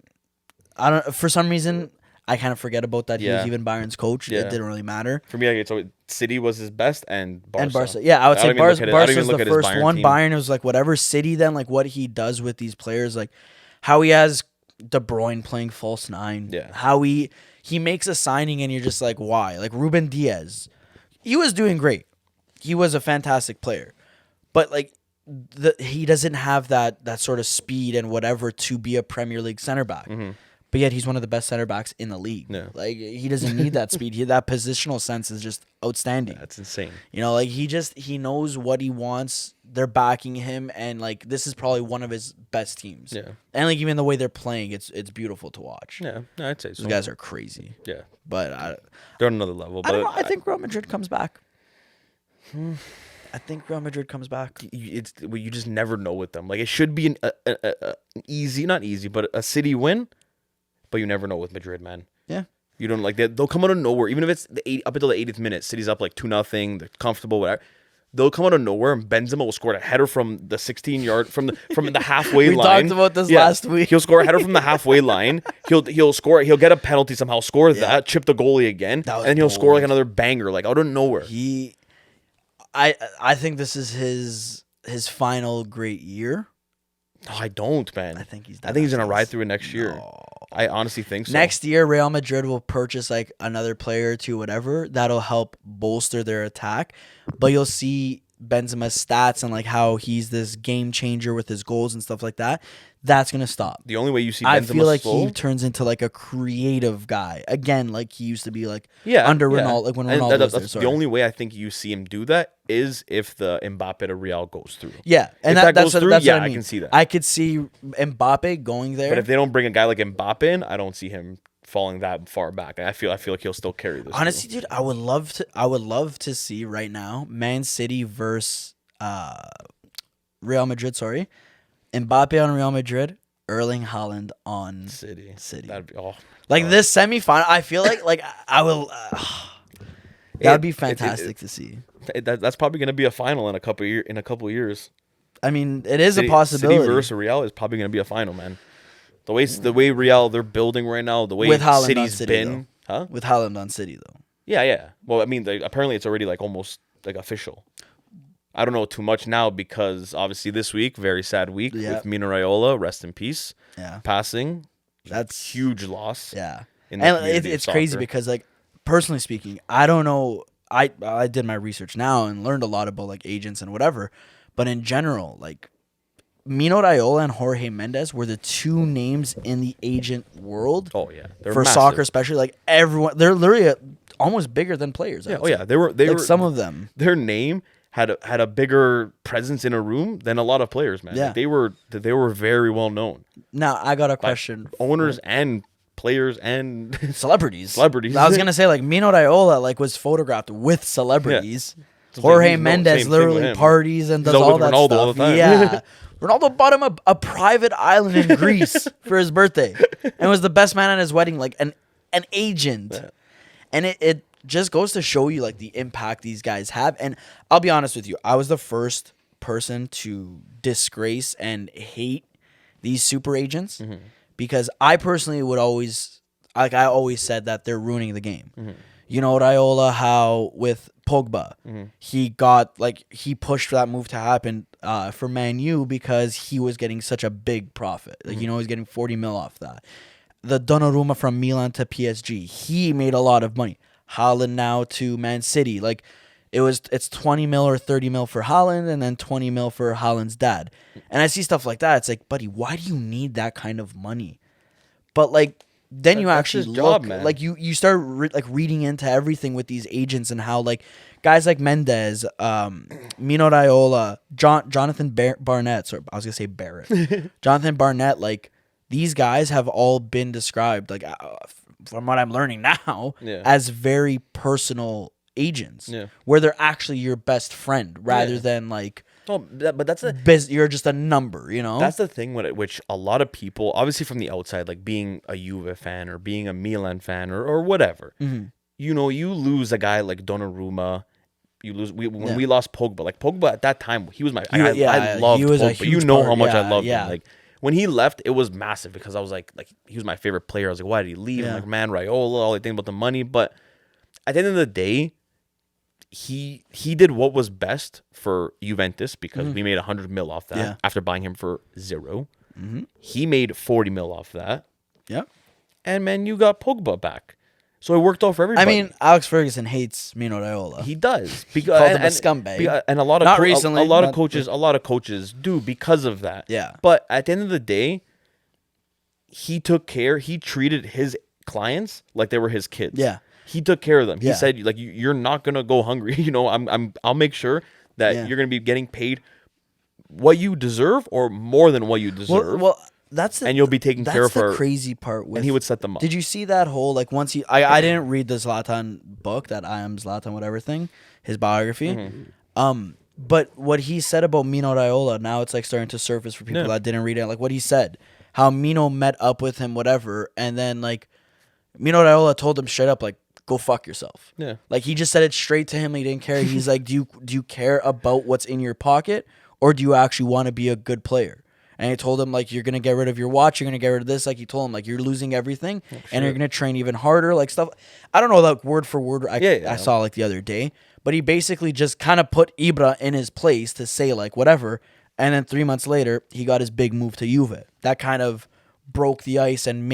S1: for some reason I kind of forget about that. He was even Bayern's coach. It didn't really matter.
S2: For me, like, City was his best and Barca.
S1: And Barca. Yeah, I would say Barca's the first one. Bayern was like whatever. City then, like what he does with these players, like how he has De Bruyne playing false nine. Yeah. How he makes a signing and you're just like, why? Like Ruben Diaz. He was doing great. He was a fantastic player. But like he doesn't have that sort of speed and whatever to be a Premier League center back. Mm-hmm. But yet he's one of the best center backs in the league. Yeah. Like he doesn't need that speed. That positional sense is just outstanding.
S2: That's insane.
S1: Like he knows what he wants. They're backing him, and like this is probably one of his best teams. Yeah. And like even the way they're playing, it's beautiful to watch.
S2: Yeah, I'd say so.
S1: Those guys are crazy.
S2: Yeah,
S1: but
S2: they're on another level. But
S1: I think Real Madrid comes back. I think Real Madrid comes back.
S2: You just never know with them. Like it should be an easy, not easy, but a City win. But you never know with Madrid, man.
S1: Yeah.
S2: You don't like that. They'll come out of nowhere. Even if it's up until the 80th minute, City's up like 2-0. They're comfortable, whatever. They'll come out of nowhere and Benzema will score a header from the 16-yard from the halfway line.
S1: We talked about this last week.
S2: He'll score a header from the halfway line. He'll score. He'll get a penalty somehow. Score that. Chip the goalie again, and he'll score like another banger, like out of nowhere.
S1: I think this is his final great year.
S2: No, I don't, man.
S1: I think he's
S2: gonna ride through it next year. I honestly think so.
S1: Next year, Real Madrid will purchase like another player or two, whatever. That'll help bolster their attack. But you'll see Benzema's stats and like how he's this game changer with his goals and stuff like that. That's gonna stop.
S2: The only way you see Benzema
S1: I feel like he turns into like a creative guy again, like he used to be like under Ronaldo. Like when Ronaldo was there.
S2: The only way I think you see him do that is if the Mbappe to Real goes through.
S1: Yeah, and that's what I mean.
S2: I can see that.
S1: I could see Mbappe going there.
S2: But if they don't bring a guy like Mbappe in, I don't see him falling that far back. I feel like he'll still carry this.
S1: Honestly, dude, I would love to see right now Man City versus Real Madrid. Sorry. Mbappe on Real Madrid, Erling Haaland on City.
S2: That'd be
S1: this semifinal. I feel like I will. That'd be fantastic to see.
S2: That's probably going to be a final in a couple years.
S1: I mean, it is a possibility.
S2: City versus Real is probably going to be a final, man. The way Real they're building right now, the way
S1: with
S2: City's been,
S1: huh? With Haaland on City though.
S2: Yeah. Well, I mean, apparently it's already like almost like official. I don't know too much now because obviously this week, very sad week with Mino Raiola, rest in peace. Yeah. Passing. That's huge loss.
S1: Yeah. And it's crazy because like personally speaking, I don't know. I did my research now and learned a lot about like agents and whatever, but in general, like Mino Raiola and Jorge Mendes were the two names in the agent world.
S2: Oh yeah,
S1: for massive. Soccer especially. Like everyone, they're literally almost bigger than players.
S2: Yeah. Oh yeah, they were
S1: some of them.
S2: Their name had a bigger presence in a room than a lot of players, man. Yeah. Like they were very well known.
S1: Now I got a question.
S2: Owners and players and
S1: celebrities.
S2: I
S1: was gonna say like Mino Raiola like was photographed with celebrities. Yeah. Jorge Mendes literally parties and does all that Ronaldo stuff. All the time. Yeah. Ronaldo bought him a private island in Greece for his birthday and was the best man at his wedding, like an agent. Yeah. And it just goes to show you like the impact these guys have. And I'll be honest with you, I was the first person to disgrace and hate these super agents because I personally would always, like I always said that they're ruining the game. You know, Raiola, how with Pogba, he got like he pushed for that move to happen for Man U because he was getting such a big profit. Like you know, he's getting 40 mil off that. The Donnarumma from Milan to PSG, he made a lot of money. Haaland now to Man City, like it's 20 mil or 30 mil for Haaland and then 20 mil for Haaland's dad. And I see stuff like that. It's like, buddy, why do you need that kind of money? But like then you actually look, like you start reading into everything with these agents and how like guys like Mendes, Mino Raiola, Jonathan Barnett, sorry, I was gonna say Barrett, Jonathan Barnett, like these guys have all been described like from what I'm learning now as very personal agents, where they're actually your best friend rather than like.
S2: Oh, but that's
S1: you're just a number, you know.
S2: That's the thing with it, which a lot of people, obviously from the outside, like being a Juve fan or being a Milan fan or whatever, you know, you lose a guy like Donnarumma. You lose when we lost Pogba. Like Pogba at that time, he was my. I loved Pogba. You know how much I loved him. Like when he left, it was massive because I was like he was my favorite player. I was like, why did he leave? I'm like, man, Raiola. All I think about the money, but at the end of the day. He did what was best for Juventus because we made 100 mil off that after buying him for 0. He made 40 mil off that.
S1: Yeah.
S2: And man, you got Pogba back. So it worked out for everybody.
S1: I mean, Alex Ferguson hates Mino Raiola.
S2: He does.
S1: Because called him a scumbag.
S2: And a lot of
S1: not recently.
S2: A lot of coaches do because of that.
S1: Yeah.
S2: But at the end of the day, he took care. He treated his clients like they were his kids.
S1: Yeah.
S2: He took care of them. He said, like, you're not gonna go hungry. You know, I'll make sure that you're gonna be getting paid what you deserve or more than what you deserve.
S1: Well, and
S2: you'll be taken care of.
S1: That's the crazy part.
S2: And he would set them up.
S1: Did you see that whole like once I didn't read the Zlatan book, that I Am Zlatan whatever thing, his biography. But what he said about Mino Raiola, now it's like starting to surface for people that didn't read it. Like what he said, how Mino met up with him, whatever, and then like Mino Raiola told him straight up like, go fuck yourself.
S2: Yeah.
S1: Like he just said it straight to him. He didn't care. He's like, do you care about what's in your pocket or do you actually want to be a good player? And he told him like, you're going to get rid of your watch. You're going to get rid of this. Like he told him like, you're losing everything and you're going to train even harder. Like stuff. I don't know like word for word. I saw like the other day, but he basically just kind of put Ibra in his place to say like whatever. And then 3 months later, he got his big move to Juve. That kind of broke the ice and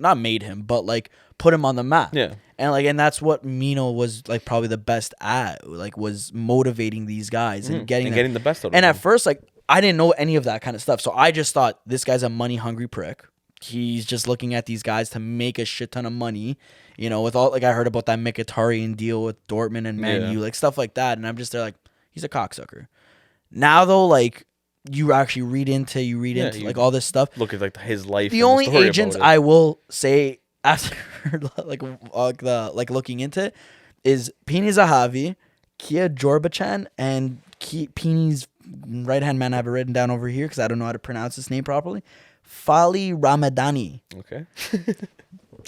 S1: not made him, but like put him on the map.
S2: Yeah.
S1: And that's what Mino was like probably the best at, like was motivating these guys and getting
S2: the best out of them.
S1: And at first, like I didn't know any of that kind of stuff, so I just thought this guy's a money hungry prick. He's just looking at these guys to make a shit ton of money, you know. With all like I heard about that Mkhitaryan deal with Dortmund and Man U, like stuff like that, and I'm just there like he's a cocksucker. Now though, like you actually read into like all this stuff.
S2: Look at like his life.
S1: The only agents I will say. After like looking into it, is Pini Zahavi, Kia Jorbachan, and Pini's right hand man. I have it written down over here because I don't know how to pronounce his name properly. Fali Ramadani.
S2: Okay.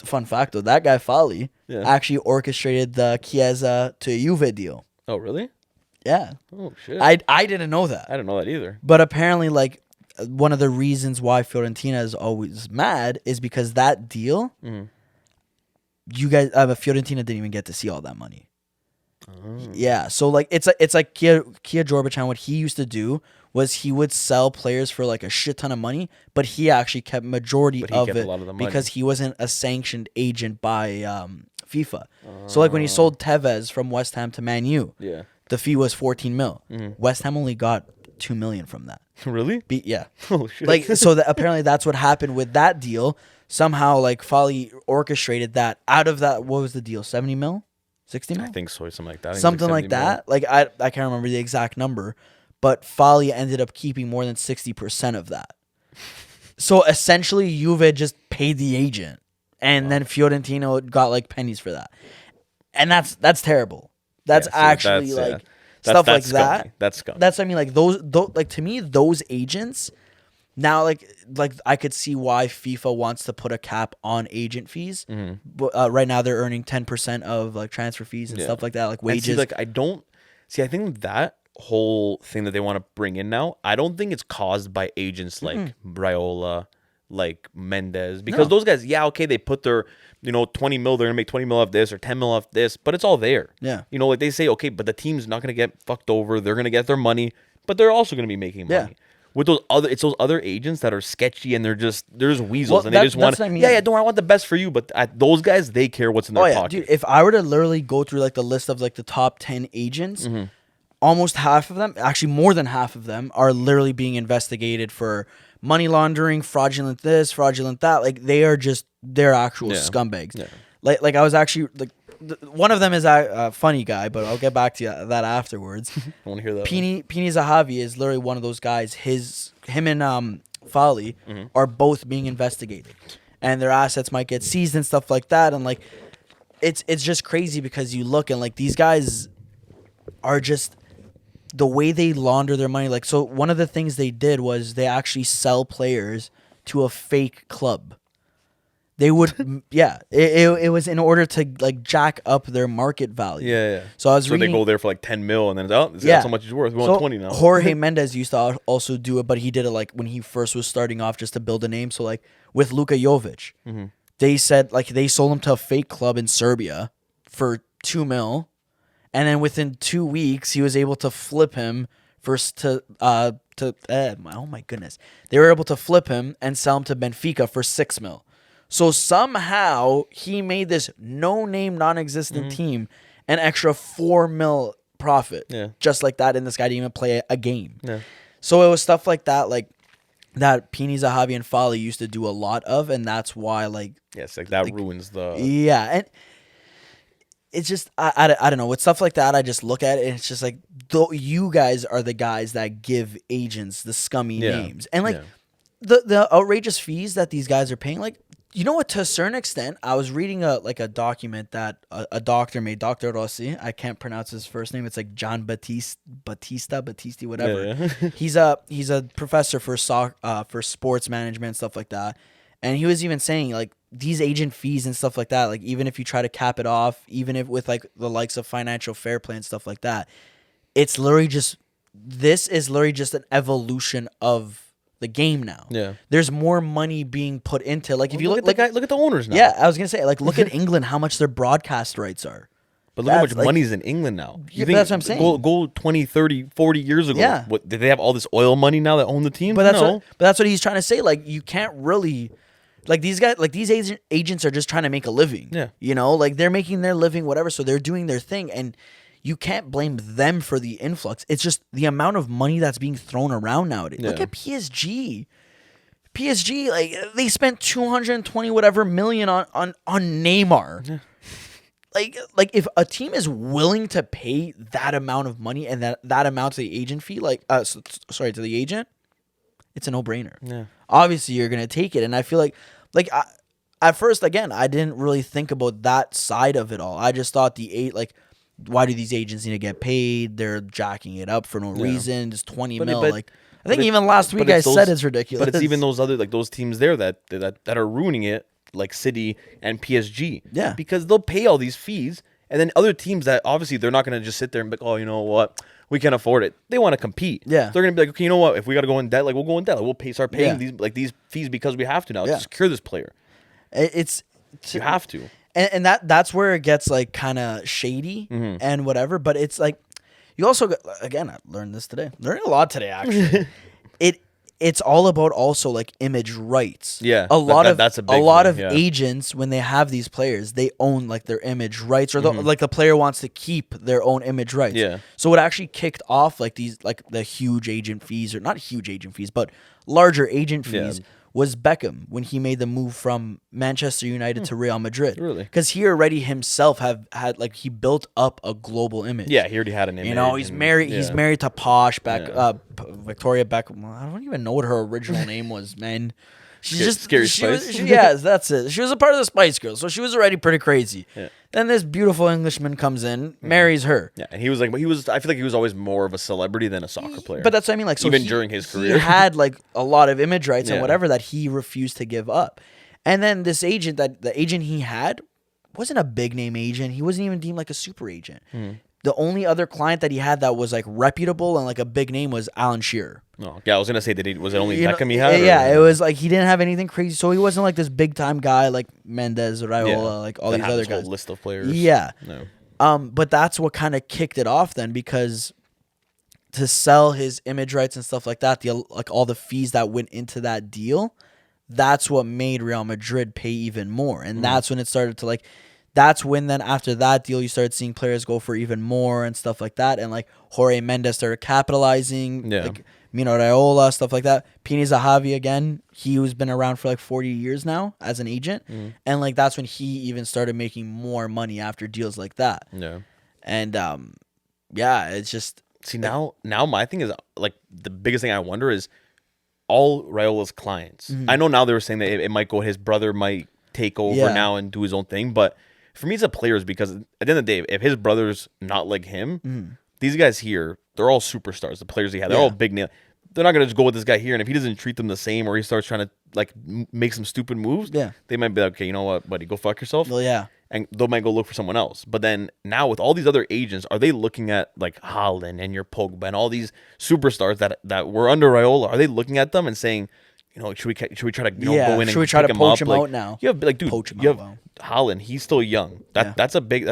S1: Fun fact though, that guy Fali actually orchestrated the Chiesa to Juve deal.
S2: Oh really?
S1: Yeah.
S2: Oh shit.
S1: I didn't know that.
S2: I didn't know that either.
S1: But apparently, like. One of the reasons why Fiorentina is always mad is because that deal, you guys, Fiorentina didn't even get to see all that money. Yeah, so like it's like Kia Jorbachan. What he used to do was he would sell players for like a shit ton of money, but he actually kept majority of it because he wasn't a sanctioned agent by FIFA. So like when he sold Tevez from West Ham to Man U, the fee was 14 mil. West Ham only got 2 million from that.
S2: Really?
S1: Yeah.
S2: Oh shit.
S1: Like so that apparently that's what happened with that deal. Somehow like Fali orchestrated that out of that. What was the deal? 70 mil? 60 mil?
S2: I think so, something like that.
S1: Something like that. Like I can't remember the exact number, but Fali ended up keeping more than 60% of that. So essentially Juve just paid the agent and then Fiorentina got like pennies for that. And that's terrible. That's actually stuff like that.
S2: That's scummy.
S1: That's, I mean, like those like to me, those agents now, like I could see why FIFA wants to put a cap on agent fees. But right now they're earning 10% of like transfer fees and stuff like that, like wages.
S2: And see, I think that whole thing that they want to bring in now, I don't think it's caused by agents like Raiola, like Mendez, because those guys, they put their 20 mil, they're gonna make 20 mil off this or 10 mil off this, but it's all there. Like they say, okay, but the team's not gonna get fucked over, they're gonna get their money, but they're also gonna be making money. With those other agents that are sketchy and they're just weasels, and they just want I want the best for you, but those guys, they care what's in their pocket.
S1: Dude, if I were to literally go through like the list of like the top 10 agents, almost half of them, actually more than half of them, are literally being investigated for money laundering, fraudulent this, fraudulent that. Like they're actual scumbags. Like I was actually like, one of them is a funny guy, but I'll get back to that afterwards.
S2: I want to hear that.
S1: Pini Zahavi is literally one of those guys. Him and Fali are both being investigated, and their assets might get seized and stuff like that. And like, it's just crazy because you look and like these guys are just the way they launder their money. Like, so one of the things they did was they actually sell players to a fake club. They would, it was in order to like jack up their market value. So
S2: they go there for like 10 mil and then that's how much it's worth. We want 20 now.
S1: Jorge Mendes used to also do it, but he did it like when he first was starting off just to build a name. So like with Luka Jovic, they said like they sold him to a fake club in Serbia for 2 mil, and then within 2 weeks he was able to flip him oh my goodness, they were able to flip him and sell him to Benfica for 6 mil. So somehow he made this no-name, non-existent team an extra 4 mil profit, just like that. And this guy didn't even play a game. So it was stuff like that, that Pini Zahavi and Fali used to do a lot of, and that's why
S2: that ruins the
S1: and it's just I don't know, with stuff like that I just look at it and it's just like you guys are the guys that give agents the scummy names, and like the outrageous fees that these guys are paying, like. You know what? To a certain extent, I was reading a document that a doctor made, Dr. Rossi. I can't pronounce his first name. It's like John Battisti, whatever. He's a professor for sports management and stuff like that. And he was even saying like these agent fees and stuff like that. Like even if you try to cap it off, even if with like the likes of financial fair play and stuff like that, this is literally just an evolution of the game now. There's more money being put into, like, if you look at
S2: the owners now.
S1: I was gonna say, like, look at England, how much their broadcast rights are.
S2: But look how much money's in England now.
S1: You think that's what I'm saying.
S2: Go 20, 30, 40 years ago. What, did they have all this oil money now that own the team?
S1: But that's what he's trying to say. Like, you can't really, like, these guys, like, these agents are just trying to make a living. You know, like, they're making their living, whatever. So they're doing their thing, and you can't blame them for the influx. It's just the amount of money that's being thrown around nowadays. Look at PSG. PSG, like, they spent 220 whatever million on Neymar. Like if a team is willing to pay that amount of money and that amount to the agent fee, to the agent, it's a no-brainer. Obviously, you're gonna take it, and I feel like at first, again, I didn't really think about that side of it all. I just thought why do these agents need to get paid? They're jacking it up for no reason. Just 20 mil. I think even last week I said it's ridiculous.
S2: But it's even those other those teams there that are ruining it, like City and PSG. Because they'll pay all these fees, and then other teams that obviously they're not going to just sit there and be like, oh, you know what, we can't afford it. They want to compete. They're going to be like, okay, you know what, if we got to go in debt, like we'll go in debt. Like, we'll start paying these fees because we have to now to secure this player. You have to.
S1: And that's where it gets like kind of shady and whatever. But it's like you also again, I learned this today. Learning a lot today actually. It's all about also like image rights. A lot of agents, when they have these players, they own like their image rights, or like the player wants to keep their own image rights. So it actually kicked off like these the huge agent fees, or not huge agent fees, but larger agent fees. Was Beckham when he made the move from Manchester United to Real Madrid.
S2: Really?
S1: Because he already himself had like he built up a global image.
S2: He already had an image.
S1: You know, he's married. He's married to Victoria Beckham. I don't even know what her original name was, man. She's just
S2: Scary Spice.
S1: Yes, that's it. She was a part of the Spice Girls, so she was already pretty crazy.
S2: Yeah.
S1: Then this beautiful Englishman comes in, marries her.
S2: Yeah, and he was like, I feel like he was always more of a celebrity than a soccer player.
S1: But that's what I mean. Like, so
S2: even during his career,
S1: he had like a lot of image rights and whatever that he refused to give up. And then this agent, the agent he had, wasn't a big name agent. He wasn't even deemed like a super agent. The only other client that he had that was like reputable and like a big name was Alan Shearer.
S2: Oh, yeah, I was gonna say that was it only Beckham he had?
S1: Yeah, it was like he didn't have anything crazy, so he wasn't like this big time guy like Mendes, Raiola, like all these other guys.
S2: Whole list of players.
S1: Yeah. No. But that's what kind of kicked it off then, because to sell his image rights and stuff like that, like all the fees that went into that deal, that's what made Real Madrid pay even more, and that's when it started to like. That's when then after that deal, you started seeing players go for even more and stuff like that. And like Jorge Mendes started capitalizing, like Mino Raiola, stuff like that. Pini Zahavi again, who's been around for like 40 years now as an agent. And like that's when he even started making more money after deals like that.
S2: Yeah.
S1: And yeah, it's just.
S2: See, now my thing is like the biggest thing I wonder is all Raiola's clients. I know now they were saying that it might go, his brother might take over now and do his own thing, but for me, it's the players, because at the end of the day, if his brother's not like him, these guys here, they're all superstars. The players he had, they're all big name. They're not gonna just go with this guy here, and if he doesn't treat them the same, or he starts trying to like make some stupid moves, they might be like, okay, you know what, buddy, go fuck yourself.
S1: Well, yeah,
S2: and they might go look for someone else. But then now with all these other agents, are they looking at like Haaland and your Pogba and all these superstars that were under Raiola? Are they looking at them and saying, you know, should we try to go in and
S1: should we try to poach him
S2: like,
S1: out now?
S2: You have like, dude,
S1: poach him
S2: you have
S1: out,
S2: Haaland. He's still young. That's a big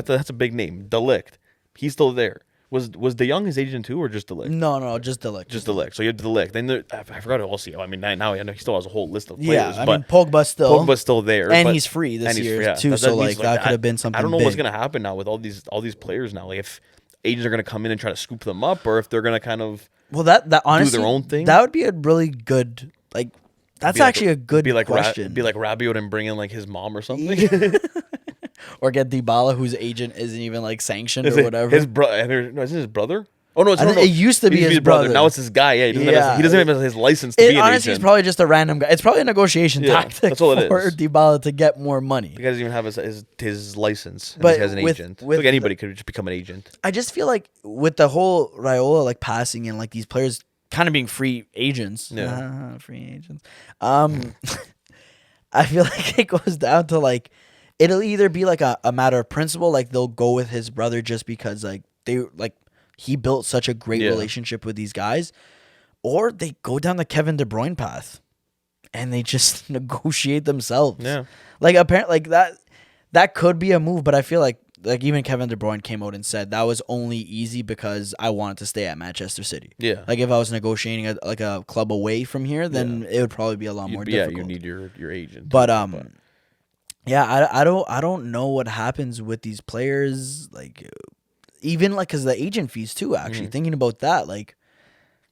S2: name. De Ligt, he's still there. Was De Jong his agent too, or just De Ligt?
S1: No, just De Ligt.
S2: Just De Ligt. So you have De Ligt. Then I forgot who else. I mean, now I know he still has a whole list of players.
S1: Yeah, I mean Pogba's still
S2: there,
S1: and he's free this year too. So like that could have been something.
S2: I don't know
S1: big.
S2: What's gonna happen now with all these players now. Like if agents are gonna come in and try to scoop them up, or if they're gonna kind of
S1: that honestly
S2: do their own thing.
S1: That would be a really good like. That's actually a good question.
S2: Be like Rabiot and bring in like his mom or something.
S1: Or get Dybala, whose agent isn't even like sanctioned or whatever.
S2: His brother? No, isn't his brother? Oh no,
S1: it used to be his brother.
S2: Now it's his guy. Yeah, he doesn't have his license to be an agent.
S1: Honestly, he's probably just a random guy. It's probably a negotiation tactic
S2: that's all it
S1: for
S2: is.
S1: Dybala to get more money.
S2: He doesn't even have his license.
S1: But
S2: he has an agent. Like anybody could just become an agent.
S1: I just feel like with the whole Raiola like passing and like these players kind of being free agents.
S2: Yeah.
S1: Free agents. I feel like it goes down to like it'll either be like a matter of principle, like they'll go with his brother just because like he built such a great relationship with these guys, or they go down the Kevin De Bruyne path and they just negotiate themselves.
S2: Yeah.
S1: Like apparently like that could be a move, but I feel like even Kevin De Bruyne came out and said that was only easy because I wanted to stay at Manchester City. Yeah. Like if I was negotiating a club away from here, then it would probably be a lot more difficult.
S2: Yeah, you need your agent.
S1: But yeah, I don't know what happens with these players, like even like because the agent fees too. Actually, thinking about that, like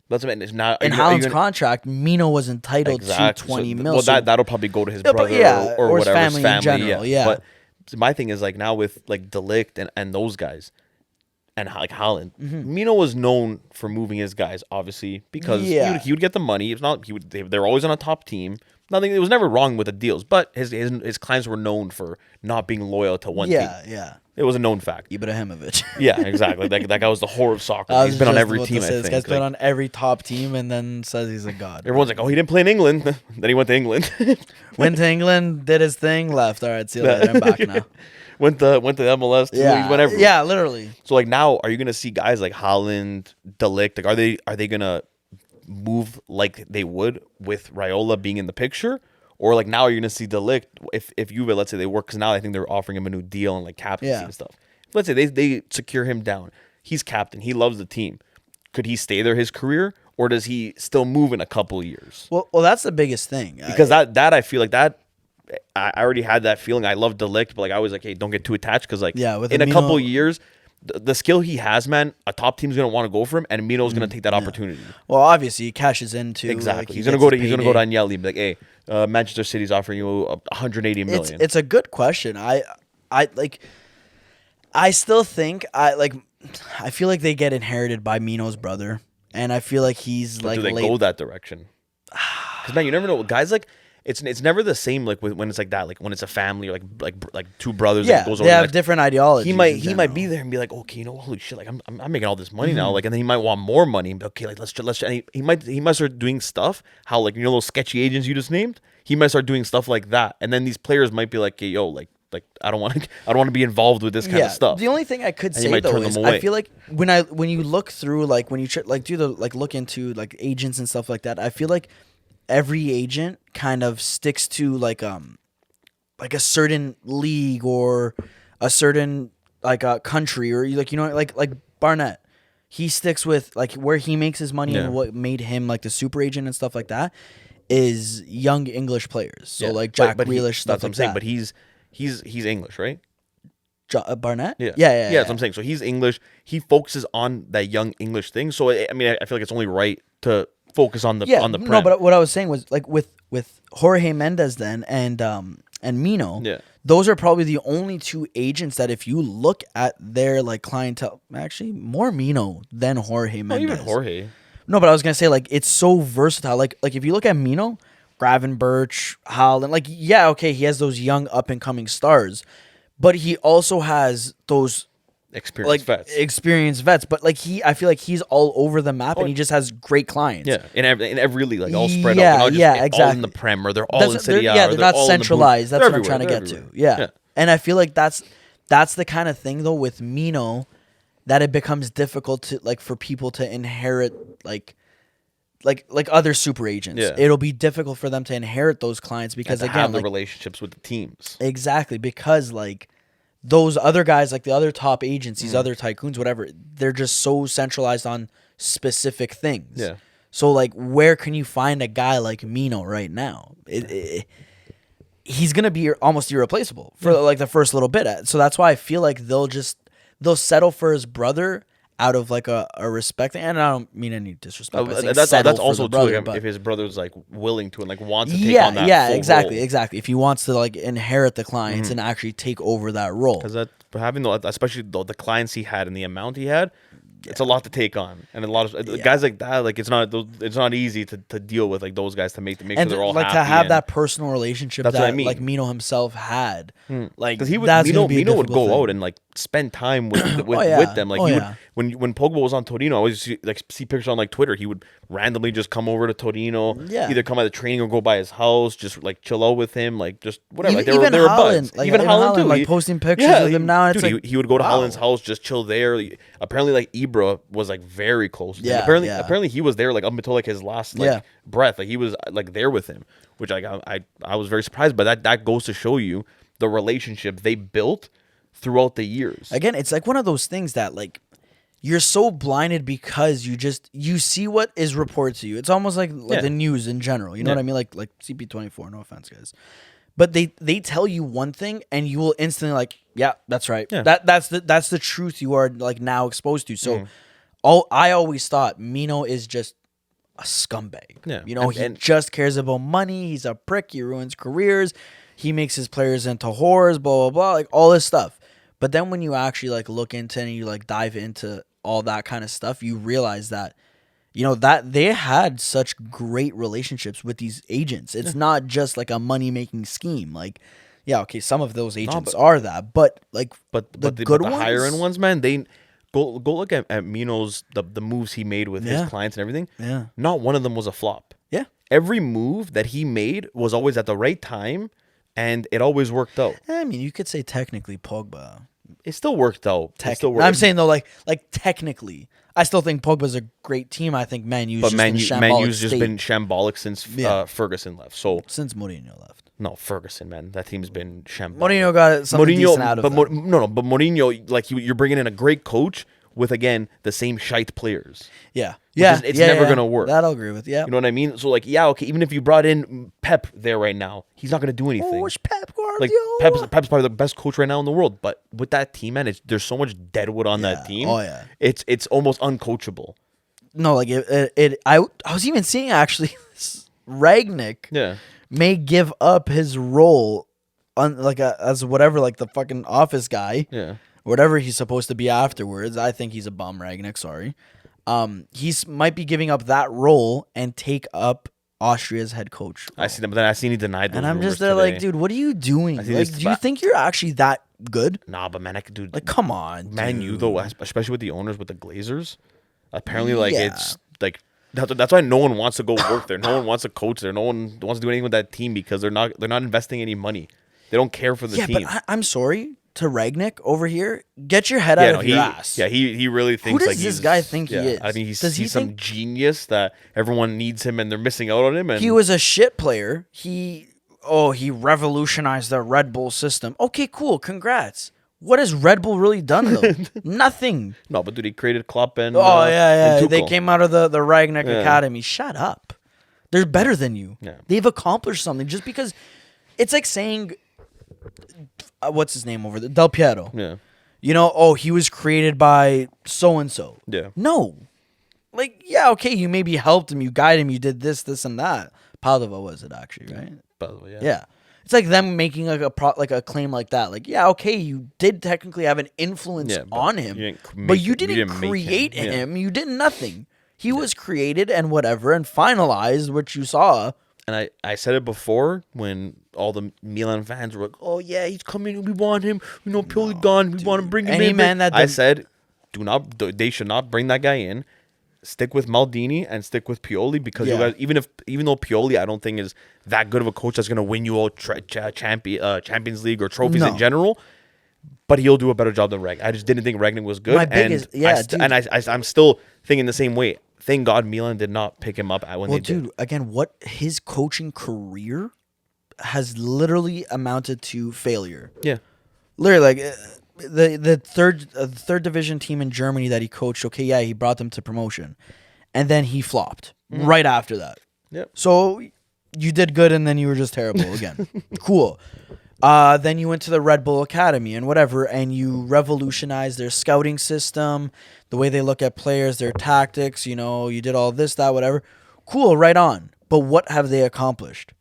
S2: that's what I mean. It's not
S1: in Haaland's contract. Mino was entitled to 20 mil.
S2: Well, that'll probably go to his brother or whatever,
S1: his family in general. Yeah.
S2: But my thing is like now with like De Ligt and those guys, and like Haaland, Mino was known for moving his guys, obviously, because he would get the money. It's not they're always on a top team. Nothing. It was never wrong with the deals, but his clients were known for not being loyal to one team.
S1: Yeah.
S2: It was a known fact.
S1: Ibrahimovic.
S2: Yeah, exactly. That guy was the whore of soccer. He's been on every team. I think
S1: this guy's been on every top team, and then says he's a god.
S2: Everyone's like, "Oh, he didn't play in England." Then he went to England.
S1: Went to England, did his thing, left. All right, see you later. I'm back now.
S2: Went to MLS. Too.
S1: Yeah,
S2: he went everywhere.
S1: Yeah, literally.
S2: So like now, are you gonna see guys like Haaland, De Ligt? Like, are they gonna move like they would with Raiola being in the picture? Or like now you're gonna see De Ligt if Juve, let's say they work, because now I think they're offering him a new deal and like captaincy and stuff. Let's say they secure him down. He's captain. He loves the team. Could he stay there his career, or does he still move in a couple of years?
S1: Well, that's the biggest thing.
S2: Because that I feel like that I already had that feeling. I love De Ligt, but like I was like, hey, don't get too attached, because like in a couple of years, the skill he has, man, a top team's gonna want to go for him, and Mino's gonna take that opportunity.
S1: Well, obviously he cashes into
S2: exactly. He's gonna go to Agnelli and be like, hey, Manchester City's offering you 180 million.
S1: It's a good question. I still think I feel like they get inherited by Mino's brother, and I feel like he's
S2: but do they go that direction? Because man, you never know. Guys like it's never the same like when it's like that, like when it's a family or like two brothers.
S1: Yeah,
S2: that goes
S1: they
S2: over
S1: have
S2: like,
S1: different ideologies.
S2: He might be there and be like, okay, you know, holy shit, like I'm making all this money now,
S1: Mm-hmm.
S2: like, and then he might want more money. And be, okay, like let's and he might start doing stuff how like you know those sketchy agents you just named. He might start doing stuff like that, and then these players might be like, hey, yo, like I don't want to be involved with this kind of stuff.
S1: The only thing I could say though is I feel like when you look through like when you like do the like look into like agents and stuff like that, I feel like every agent kind of sticks to like a certain league or a certain like a country or like you know like Barnett, he sticks with like where he makes his money and what made him like the super agent and stuff like that is young English players. So like Jack Grealish stuff.
S2: That's what I'm saying. But he's English, right?
S1: Barnett?
S2: Yeah.
S1: Yeah,
S2: that's what I'm saying. So he's English. He focuses on that young English thing. So I mean, I feel like it's only right to focus on the Prem.
S1: No, but what I was saying was like with Jorge Mendes then and Mino, those are probably the only two agents that if you look at their like clientele, actually more Mino than Jorge Mendes.
S2: Even Jorge.
S1: No, but I was gonna say like it's so versatile. Like if you look at Mino, Gravenberch, Haaland, like yeah, okay, he has those young up and coming stars, but he also has those experienced vets. But like I feel like he's all over the map and he just has great clients.
S2: Yeah, in every league, like all spread out. Exactly. All in the Prem or they're all in Serie A.
S1: They're not centralized. That's what I'm trying to get to. Yeah, and I feel like that's the kind of thing though with Mino that it becomes difficult to like for people to inherit like other super agents. Yeah. It'll be difficult for them to inherit those clients because again,
S2: have the relationships with the teams.
S1: Exactly, because like those other guys, like the other top agents, these other tycoons, whatever, they're just so centralized on specific things. Yeah. So like, where can you find a guy like Mino right now? He's gonna be almost irreplaceable for like the first little bit. So that's why I feel like they'll settle for his brother out of like a respect, and I don't mean any disrespect.
S2: That's also brother, too. Like, if his brother's like willing to and like wants to take on that.
S1: Exactly.
S2: Role.
S1: If he wants to like inherit the clients and actually take over that role,
S2: because having especially the clients he had and the amount he had. It's a lot to take on, and a lot of guys like that. Like it's not easy to deal with like those guys to make sure they're all
S1: like
S2: happy
S1: to have that personal relationship that I mean. Like Mino himself had. Like because
S2: Mino would go out and like spend time with them. Like he would when Pogba was on Torino, I always see pictures on like Twitter. He would randomly just come over to Torino, either come at the training or go by his house, just like chill out with him, like just whatever. Like they were buds.
S1: Like, even Haaland too, like posting pictures of him now. It's like
S2: he would go to Haaland's house, just chill there. Apparently, like Ibra was like very close. Yeah, apparently he was there like up until like his last breath. Like he was like there with him, which like I was very surprised. But that goes to show you the relationship they built throughout the years.
S1: Again, it's like one of those things that like you're so blinded because you see what is reported to you. It's almost like the news in general. You know what I mean? Like CP24. No offense, guys. But they tell you one thing and you will instantly like, yeah, that's right. Yeah. That's the truth you are like now exposed to. So I always thought Mino is just a scumbag. Yeah. You know, he just cares about money. He's a prick. He ruins careers. He makes his players into whores, blah, blah, blah, like all this stuff. But then when you actually like look into and you like dive into all that kind of stuff, you realize that, you know, that they had such great relationships with these agents. It's not just like a money-making scheme. Like, yeah, okay, some of those agents are that, but like the good ones,
S2: the higher end ones, man, they go look at Mino's the moves he made with his clients and everything. Yeah, not one of them was a flop. Yeah, every move that he made was always at the right time, and it always worked out.
S1: I mean, you could say technically Pogba.
S2: It still worked out.
S1: I'm saying though, like technically, I still think Pogba's a great team. I think Man U's
S2: been shambolic since Ferguson left. So
S1: since Mourinho left.
S2: No, Ferguson, man, that team's been shambolic.
S1: Mourinho got something decent out of it.
S2: But Mourinho, like you're bringing in a great coach with again the same shite players.
S1: Yeah,
S2: it's never gonna work.
S1: That I'll agree with. Yeah,
S2: you know what I mean. So like, yeah, okay, even if you brought in Pep there right now, he's not gonna do anything.
S1: Oh, it's Pep Guardiola.
S2: Like Pep's probably the best coach right now in the world. But with that team, man, there's so much deadwood on that team.
S1: Oh yeah,
S2: it's almost uncoachable.
S1: No, like I was even seeing actually Ragnick may give up his role on like as whatever, like the fucking office guy. Yeah. Whatever he's supposed to be afterwards. I think he's a bum, Ragnick, sorry. He's might be giving up that role and take up Austria's head coach.
S2: I see them, but then I seen he denied those
S1: and I'm
S2: rumors
S1: just there
S2: today.
S1: like, dude, what are you doing? Like, do you think you're actually that good?
S2: Nah, but man, dude,
S1: like, come on,
S2: Man U though, especially with the owners, with the Glazers, apparently, like it's like that's why no one wants to go work there. No one wants to coach there. No one wants to do anything with that team because they're not investing any money. They don't care for the team.
S1: Yeah, but I'm sorry to Ragnick over here. Get your head out of your ass.
S2: Yeah, he really thinks.
S1: Who does this guy think he is?
S2: I think he's some genius that everyone needs him and they're missing out on him. And
S1: he was a shit player. He revolutionized the Red Bull system. Okay, cool. Congrats. What has Red Bull really done though? Nothing.
S2: No, but dude, he created Klopp and
S1: and they came out of the Ragnick Academy. Shut up. They're better than you.
S2: Yeah.
S1: They've accomplished something just because. It's like saying, what's his name over there? Del Piero.
S2: Yeah.
S1: You know, he was created by so and so.
S2: Yeah.
S1: No. Like, yeah, okay, you maybe helped him, you guided him, you did this, and that. Padova was it actually, right?
S2: Padova, yeah.
S1: Yeah. It's like them making like a claim like that. Like, yeah, okay, you did technically have an influence on him, but you didn't create him. You did nothing. He was created and whatever and finalized what you saw.
S2: And I said it before when all the Milan fans were like, "Oh yeah, he's coming. We want him. We know Pioli gone. We want to bring him in." I said, they should not bring that guy in. Stick with Maldini and stick with Pioli because you guys, even though Pioli I don't think is that good of a coach that's going to win you all Champions League or trophies in general, but he'll do a better job than Ragnick. I just didn't think Ragnick was good. I'm still thinking the same way. Thank God Milan did not pick him up when they did.
S1: Again, what his coaching career has literally amounted to failure.
S2: Yeah.
S1: Literally, like the third division team in Germany that he coached, he brought them to promotion. And then he flopped right after that.
S2: Yep.
S1: So you did good and then you were just terrible again. Cool. Then you went to the Red Bull Academy and whatever, and you revolutionized their scouting system, the way they look at players, their tactics, you did all this, that, whatever. Cool, right on. But what have they accomplished?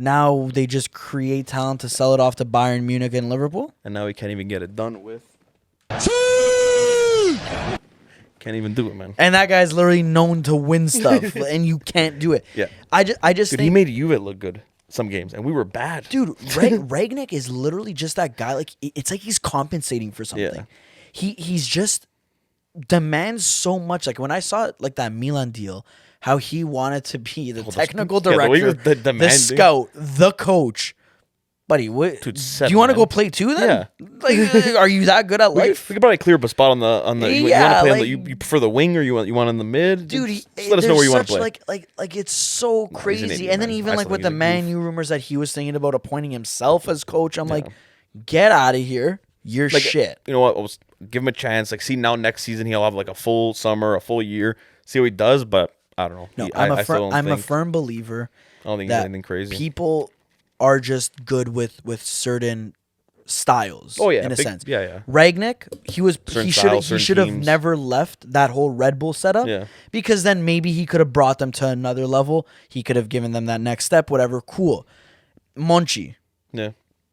S1: Now they just create talent to sell it off to Bayern Munich and Liverpool?
S2: And now we can't even get it done with. Can't even do it, man.
S1: And that guy's literally known to win stuff, and you can't do it.
S2: Yeah.
S1: I just think
S2: he made Juve look good some games, and we were bad.
S1: Dude, Ragnick is literally just that guy. Like, it's like he's compensating for something. Yeah. He's just demands so much. Like, when I saw like that Milan deal, how he wanted to be the technical director, the scout, the coach. Buddy, what? Do you want to go play too then? Yeah. Like, are you that good at life?
S2: We could probably clear up a spot on the. You want to play on the? You prefer the wing or you want in the mid?
S1: Dude,
S2: let us know where you want to play.
S1: Like it's so crazy. And then even like with the Man U rumors that he was thinking about appointing himself as coach, I'm like, get out of here. You're shit.
S2: You know what? Give him a chance. Like, see, now next season he'll have like a full summer, a full year. See what he does, but I don't know.
S1: No, I'm a firm believer.
S2: I don't think he's anything crazy.
S1: People are just good with certain styles.
S2: Oh yeah,
S1: in a sense.
S2: Yeah.
S1: Ragnick, he should have never left that whole Red Bull setup.
S2: Yeah.
S1: Because then maybe he could have brought them to another level. He could have given them that next step. Whatever. Cool. Monchi.
S2: Yeah.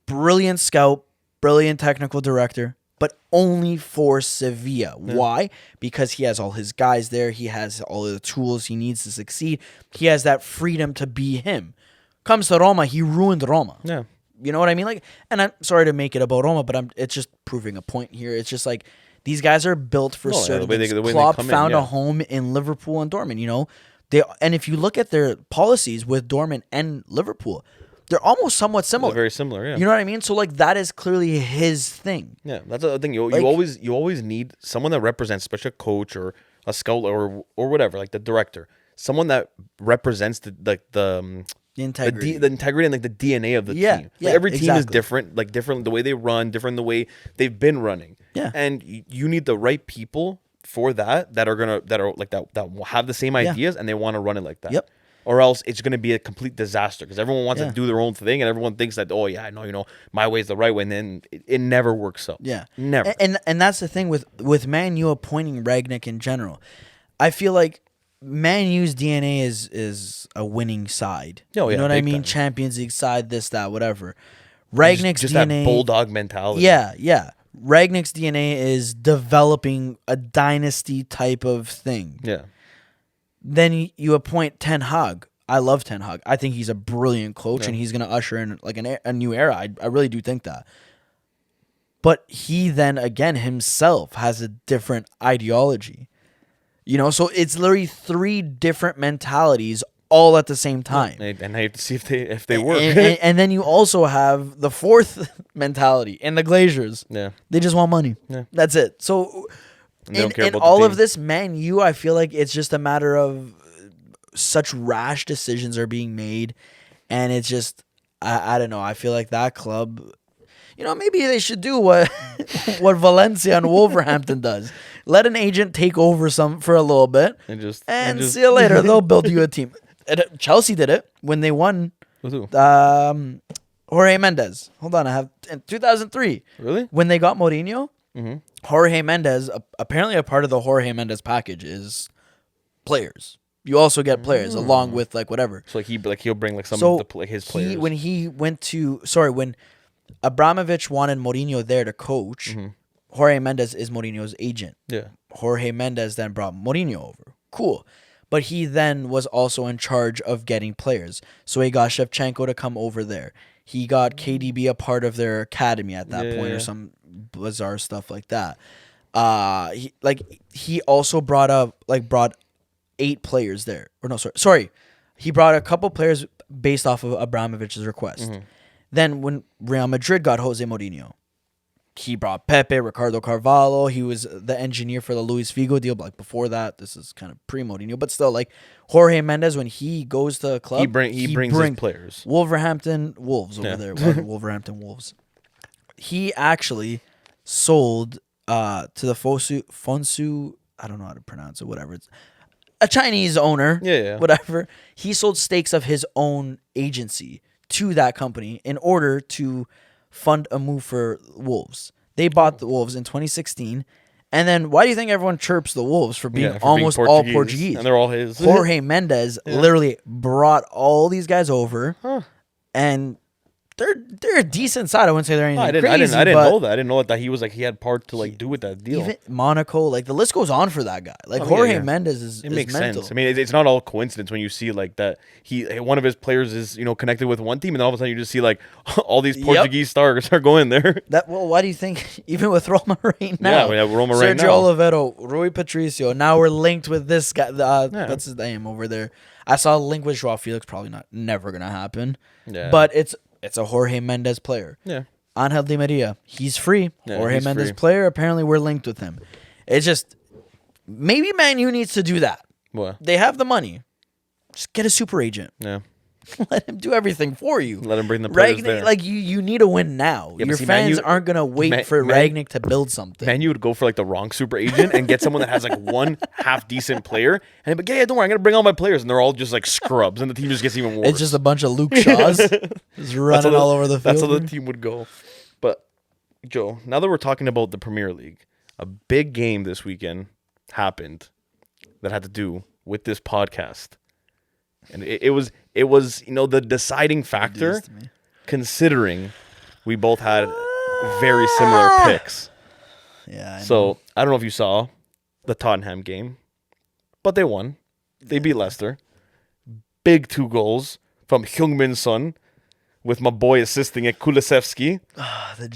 S1: Brilliant scout. Brilliant technical director. But only for Sevilla. Yeah. Why? Because he has all his guys there. He has all the tools he needs to succeed. He has that freedom to be him. Comes to Roma, he ruined Roma.
S2: Yeah.
S1: You know what I mean? Like, and I'm sorry to make it about Roma, but it's just proving a point here. It's just like these guys are built for certain things. Klopp found a home in Liverpool and Dortmund, and if you look at their policies with Dortmund and Liverpool, they're almost somewhat similar.
S2: They're very similar, yeah.
S1: You know what I mean? So like that is clearly his thing.
S2: Yeah, that's the thing. You always need someone that represents, especially a coach or a scout or whatever, like the director, someone that represents the integrity and like the DNA of the team. Like every team is different, like different the way they run, different the way they've been running.
S1: Yeah.
S2: And you need the right people for that have the same ideas and they want to run it like that.
S1: Yep.
S2: Or else it's going to be a complete disaster because everyone wants to do their own thing and everyone thinks that, oh yeah, no, my way is the right way, and then it never works out.
S1: Yeah.
S2: Never.
S1: And that's the thing with Man U appointing Ragnick in general. I feel like Man U's DNA is a winning side.
S2: Oh, yeah,
S1: you know what I mean?
S2: Time.
S1: Champions League side, this, that, whatever. Ragnick's
S2: just
S1: DNA,
S2: that bulldog mentality.
S1: Yeah. Ragnick's DNA is developing a dynasty type of thing.
S2: Yeah.
S1: Then you appoint Ten Hag. I love Ten Hag. I think he's a brilliant coach, and he's going to usher in like a new era. I really do think that. But he then, again, himself has a different ideology. You know, so it's literally 3 different mentalities all at the same time.
S2: And I have to see if they work.
S1: And then you also have the 4th mentality in the Glazers.
S2: Yeah.
S1: They just want money.
S2: Yeah.
S1: That's it. So in all of this, Man U, I feel like it's just a matter of such rash decisions are being made. And it's just, I don't know. I feel like that club... You know, maybe they should do what Valencia and Wolverhampton does. Let an agent take over for a little bit, and just see you later. They'll build you a team. Chelsea did it when they won.
S2: With who?
S1: Jorge Mendes. Hold on, in 2003.
S2: Really?
S1: When they got Mourinho, Jorge Mendes. Apparently, a part of the Jorge Mendes package is players. You also get players along with like whatever.
S2: So he'll bring like some of his players.
S1: When Abramovich wanted Mourinho there to coach, Jorge Mendes is Mourinho's agent.
S2: Yeah.
S1: Jorge Mendes then brought Mourinho over. Cool. But he then was also in charge of getting players. So he got Shevchenko to come over there. He got KDB a part of their academy at that point or some bizarre stuff like that. He also brought 8 players there. Or no, sorry. He brought a couple players based off of Abramovich's request. Then when Real Madrid got Jose Mourinho, he brought Pepe, Ricardo Carvalho. He was the engineer for the Luis Figo deal. But like before that, this is kind of pre-Mourinho. But still, like Jorge Mendes, when he goes to a club,
S2: he brings his players.
S1: Wolverhampton Wolves over there. Wolverhampton Wolves. He actually sold to the Fonsu. I don't know how to pronounce it. Whatever. It's a Chinese owner.
S2: Yeah.
S1: Whatever. He sold stakes of his own agency to that company in order to fund a move for Wolves. They bought the Wolves in 2016. And then why do you think everyone chirps the Wolves for being almost all Portuguese?
S2: And they're all his.
S1: Jorge literally brought all these guys over. And they're a decent side. I wouldn't say they're anything crazy.
S2: I didn't know that. I didn't know that he was like he had part to like do with that deal.
S1: Even Monaco, like the list goes on for that guy. Like Jorge Mendes is
S2: makes
S1: mental.
S2: sense. I mean, it's not all coincidence when you see like that one of his players is connected with one team, and then all of a sudden you just see like all these Portuguese stars are going there.
S1: Why do you think even with Roma right now?
S2: Yeah, Roma right now.
S1: Sergio Oliveira, Rui Patricio. Now we're linked with this guy. What's his name over there? I saw a link with Joao Felix. Probably never gonna happen. Yeah, but it's a Jorge Mendes player.
S2: Yeah.
S1: Angel Di Maria, he's free. Yeah, Jorge Mendes player. Apparently, we're linked with him. It's just maybe Man U needs to do that.
S2: What?
S1: They have the money. Just get a super agent.
S2: Yeah.
S1: Let him do everything for you.
S2: Let him bring the players there.
S1: Like you need to win now. Your fans aren't gonna wait for Rangnick to build something.
S2: Man, you would go for like the wrong super agent and get someone that has like one half decent player, and but yeah, don't worry, I'm gonna bring all my players, and they're all just like scrubs, and the team just gets even worse.
S1: It's just a bunch of Luke Shaws just running all over the field.
S2: That's how the team would go. But Joe, now that we're talking about the Premier League, a big game this weekend happened that had to do with this podcast. And it was the deciding factor, considering we both had very similar picks.
S1: Yeah.
S2: I don't know if you saw the Tottenham game, but they won. They beat Leicester. Big 2 goals from Heung-min Son, with my boy assisting it, Kulusevski.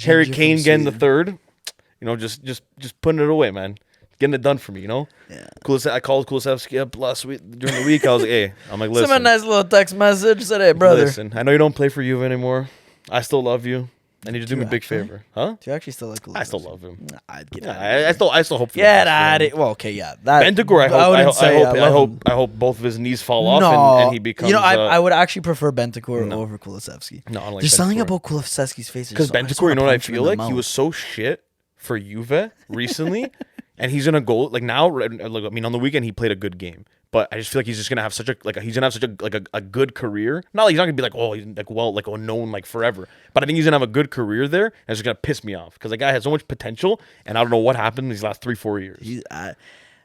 S2: Harry Kane getting the 3rd. Just putting it away, man. Getting it done for me, Yeah. I called Kulusevski up last week during the week. I was like, hey, listen.
S1: Send me a nice little text message. Said, hey, brother.
S2: Listen, I know you don't play for Juve anymore. I still love you. I need you to do me a big favor. Huh?
S1: Do you actually still like Kulusevski?
S2: I still love him.
S1: I'd get out.
S2: I still hope for
S1: Get out of Well, okay, yeah.
S2: Bentancur, I hope both of his knees fall off and he becomes...
S1: I would actually prefer Bentancur over Kulusevski.
S2: No, I like
S1: There's something about Kulusevski's face.
S2: Because Bentancur, you know what I feel like? He was so shit for Juve recently... And he's gonna go like now. I mean, on the weekend he played a good game, but I just feel like he's just gonna have such a good career. Not like he's not gonna be like known forever, but I think he's gonna have a good career there, and it's just gonna piss me off because the guy has so much potential, and I don't know what happened in these last 3-4 years.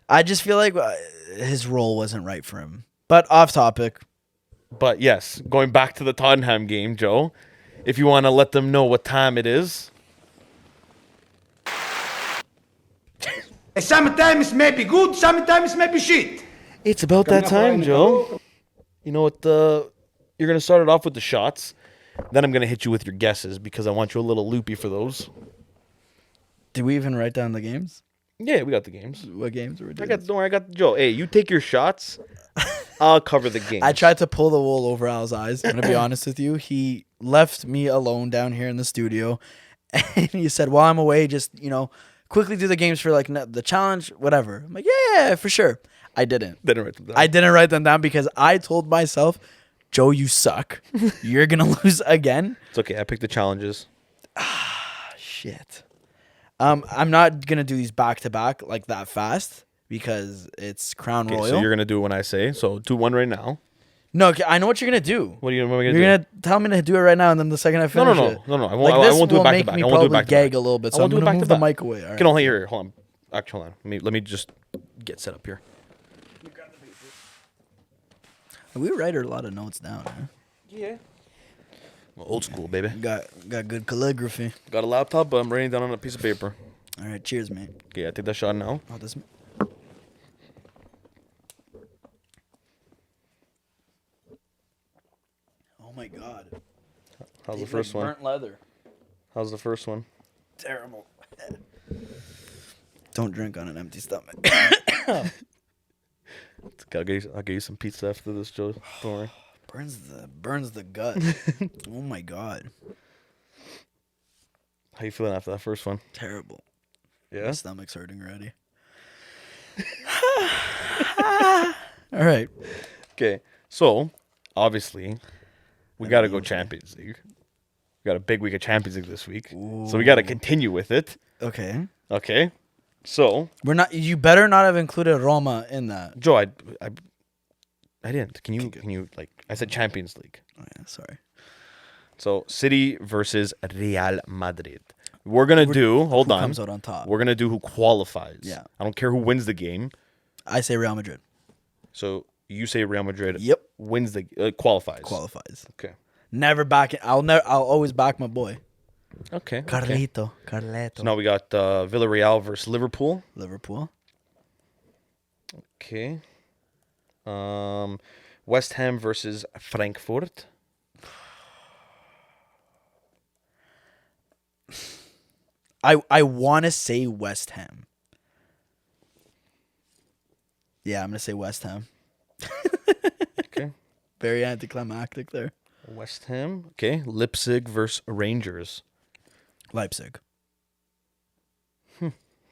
S1: I just feel like his role wasn't right for him. But off topic.
S2: But yes, going back to the Tottenham game, Joe, if you want to let them know what time it is.
S3: Sometimes may be good, sometimes may be shit.
S2: It's about that time, Joe. You know what? You're gonna start it off with the shots. Then I'm gonna hit you with your guesses because I want you a little loopy for those.
S1: Did we even write down the games?
S2: Yeah, we got the games.
S1: What games were we doing?
S2: Don't worry, I got Joe. Hey, you take your shots. I'll cover the games.
S1: I tried to pull the wool over Al's eyes. I'm gonna be honest with you. He left me alone down here in the studio, and he said, "While I'm away, just quickly do the games for like the challenge, whatever." I'm like, "Yeah, for sure." I didn't.
S2: Didn't write them down.
S1: I didn't write them down because I told myself, "Joe, you suck. You're gonna lose again."
S2: It's okay. I picked the challenges.
S1: Shit. I'm not gonna do these back to back like that fast because it's Crown Royal.
S2: So you're gonna do it when I say. So do one right now.
S1: No, I know what you're gonna do.
S2: What am I gonna do?
S1: You're gonna tell me to do it right now, and then the second I finish
S2: No. I won't do it back to back. I won't do it back to back.
S1: Gag a little bit, so I'm gonna move the mic away. All right.
S2: Hold on. Actually, hold on. Let me just get set up here.
S1: We write a lot of notes down. Huh?
S2: Yeah. Well, old school, baby.
S1: Got good calligraphy.
S2: Got a laptop, but I'm writing down on a piece of paper.
S1: All right, cheers, mate.
S2: Okay, I take that shot now.
S1: Oh, this. Oh my God.
S2: How's the first one?
S1: Burnt leather.
S2: How's the first one?
S1: Terrible. Don't drink on an empty stomach.
S2: I'll get you some pizza after this, Joe. Don't worry.
S1: Burns the gut. Oh my God.
S2: How you feeling after that first one?
S1: Terrible.
S2: Yeah?
S1: My stomach's hurting already. All right.
S2: Okay. So, obviously, we got to go Champions League. We got a big week of Champions League this week. Ooh. So we got to continue with it. Okay. So
S1: we're not. You better not have included Roma in that.
S2: Joe, I didn't. Can you like? I said Champions League.
S1: Oh yeah, sorry.
S2: So City versus Real Madrid. We're gonna do. Hold on. Who
S1: comes out on top?
S2: We're gonna do who qualifies.
S1: Yeah.
S2: I don't care who wins the game.
S1: I say Real Madrid.
S2: So you say Real Madrid.
S1: Yep.
S2: Wins the qualifies.
S1: Qualifies.
S2: Okay.
S1: Never back it. I'll always back my boy.
S2: Okay.
S1: Carlito.
S2: So now we got Villarreal versus Liverpool. Okay. West Ham versus Frankfurt.
S1: I want to say West Ham. Yeah, I'm going to say West Ham.
S2: Okay.
S1: Very anticlimactic there.
S2: West Ham. Okay. Leipzig versus Rangers.
S1: Leipzig.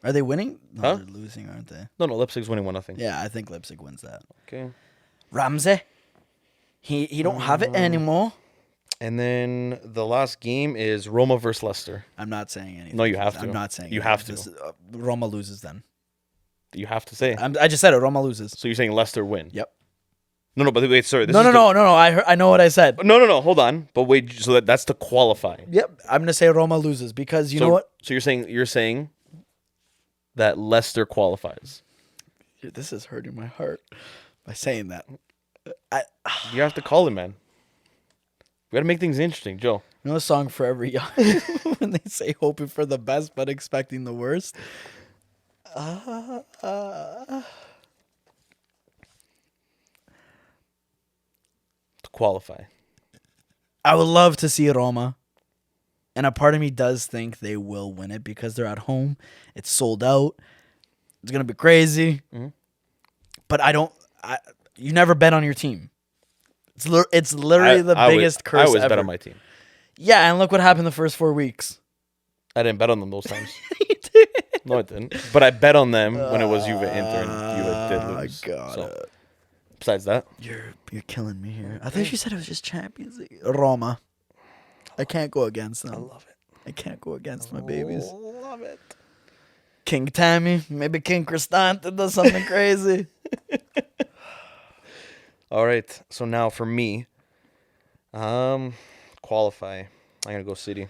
S1: Are they winning? No, they're losing, aren't they?
S2: No, Leipzig's winning 1-0.
S1: Yeah, I think Leipzig wins that.
S2: Okay.
S1: Ramsey. He don't have it anymore.
S2: And then the last game is Roma versus Leicester.
S1: I'm not saying anything.
S2: No, you have to.
S1: I'm not saying
S2: you
S1: anything.
S2: have to.
S1: Roma loses then.
S2: You have to say.
S1: I just said it. Roma loses.
S2: So you're saying Leicester win?
S1: Yep.
S2: No, but wait, sorry.
S1: No. I know what I said.
S2: No. Hold on. But wait, so that's to qualify.
S1: Yep. I'm gonna say Roma loses because you know what?
S2: So you're saying that Leicester qualifies.
S1: This is hurting my heart by saying that.
S2: You have to call it, man. We gotta make things interesting, Joe.
S1: You know a song Forever Young when they say hoping for the best but expecting the worst? To
S2: qualify.
S1: I would love to see Roma. And a part of me does think they will win it because they're at home. It's sold out. It's going to be crazy. Mm-hmm. But you never bet on your team. It's literally the biggest curse ever.
S2: I always bet on my team.
S1: Yeah, and look what happened the first 4 weeks.
S2: I didn't bet on them those times.
S1: You did.
S2: No, I didn't. But I bet on them when it was Juve Inter and Juve did lose. So, besides that.
S1: You're killing me here. I thought you said it was just Champions League. Roma. I can't go against them.
S2: I love it.
S1: I can't go against my babies.
S2: Love it.
S1: King Tammy, maybe King Cristante does something crazy.
S2: All right. So now for me, qualify. I'm gonna go City.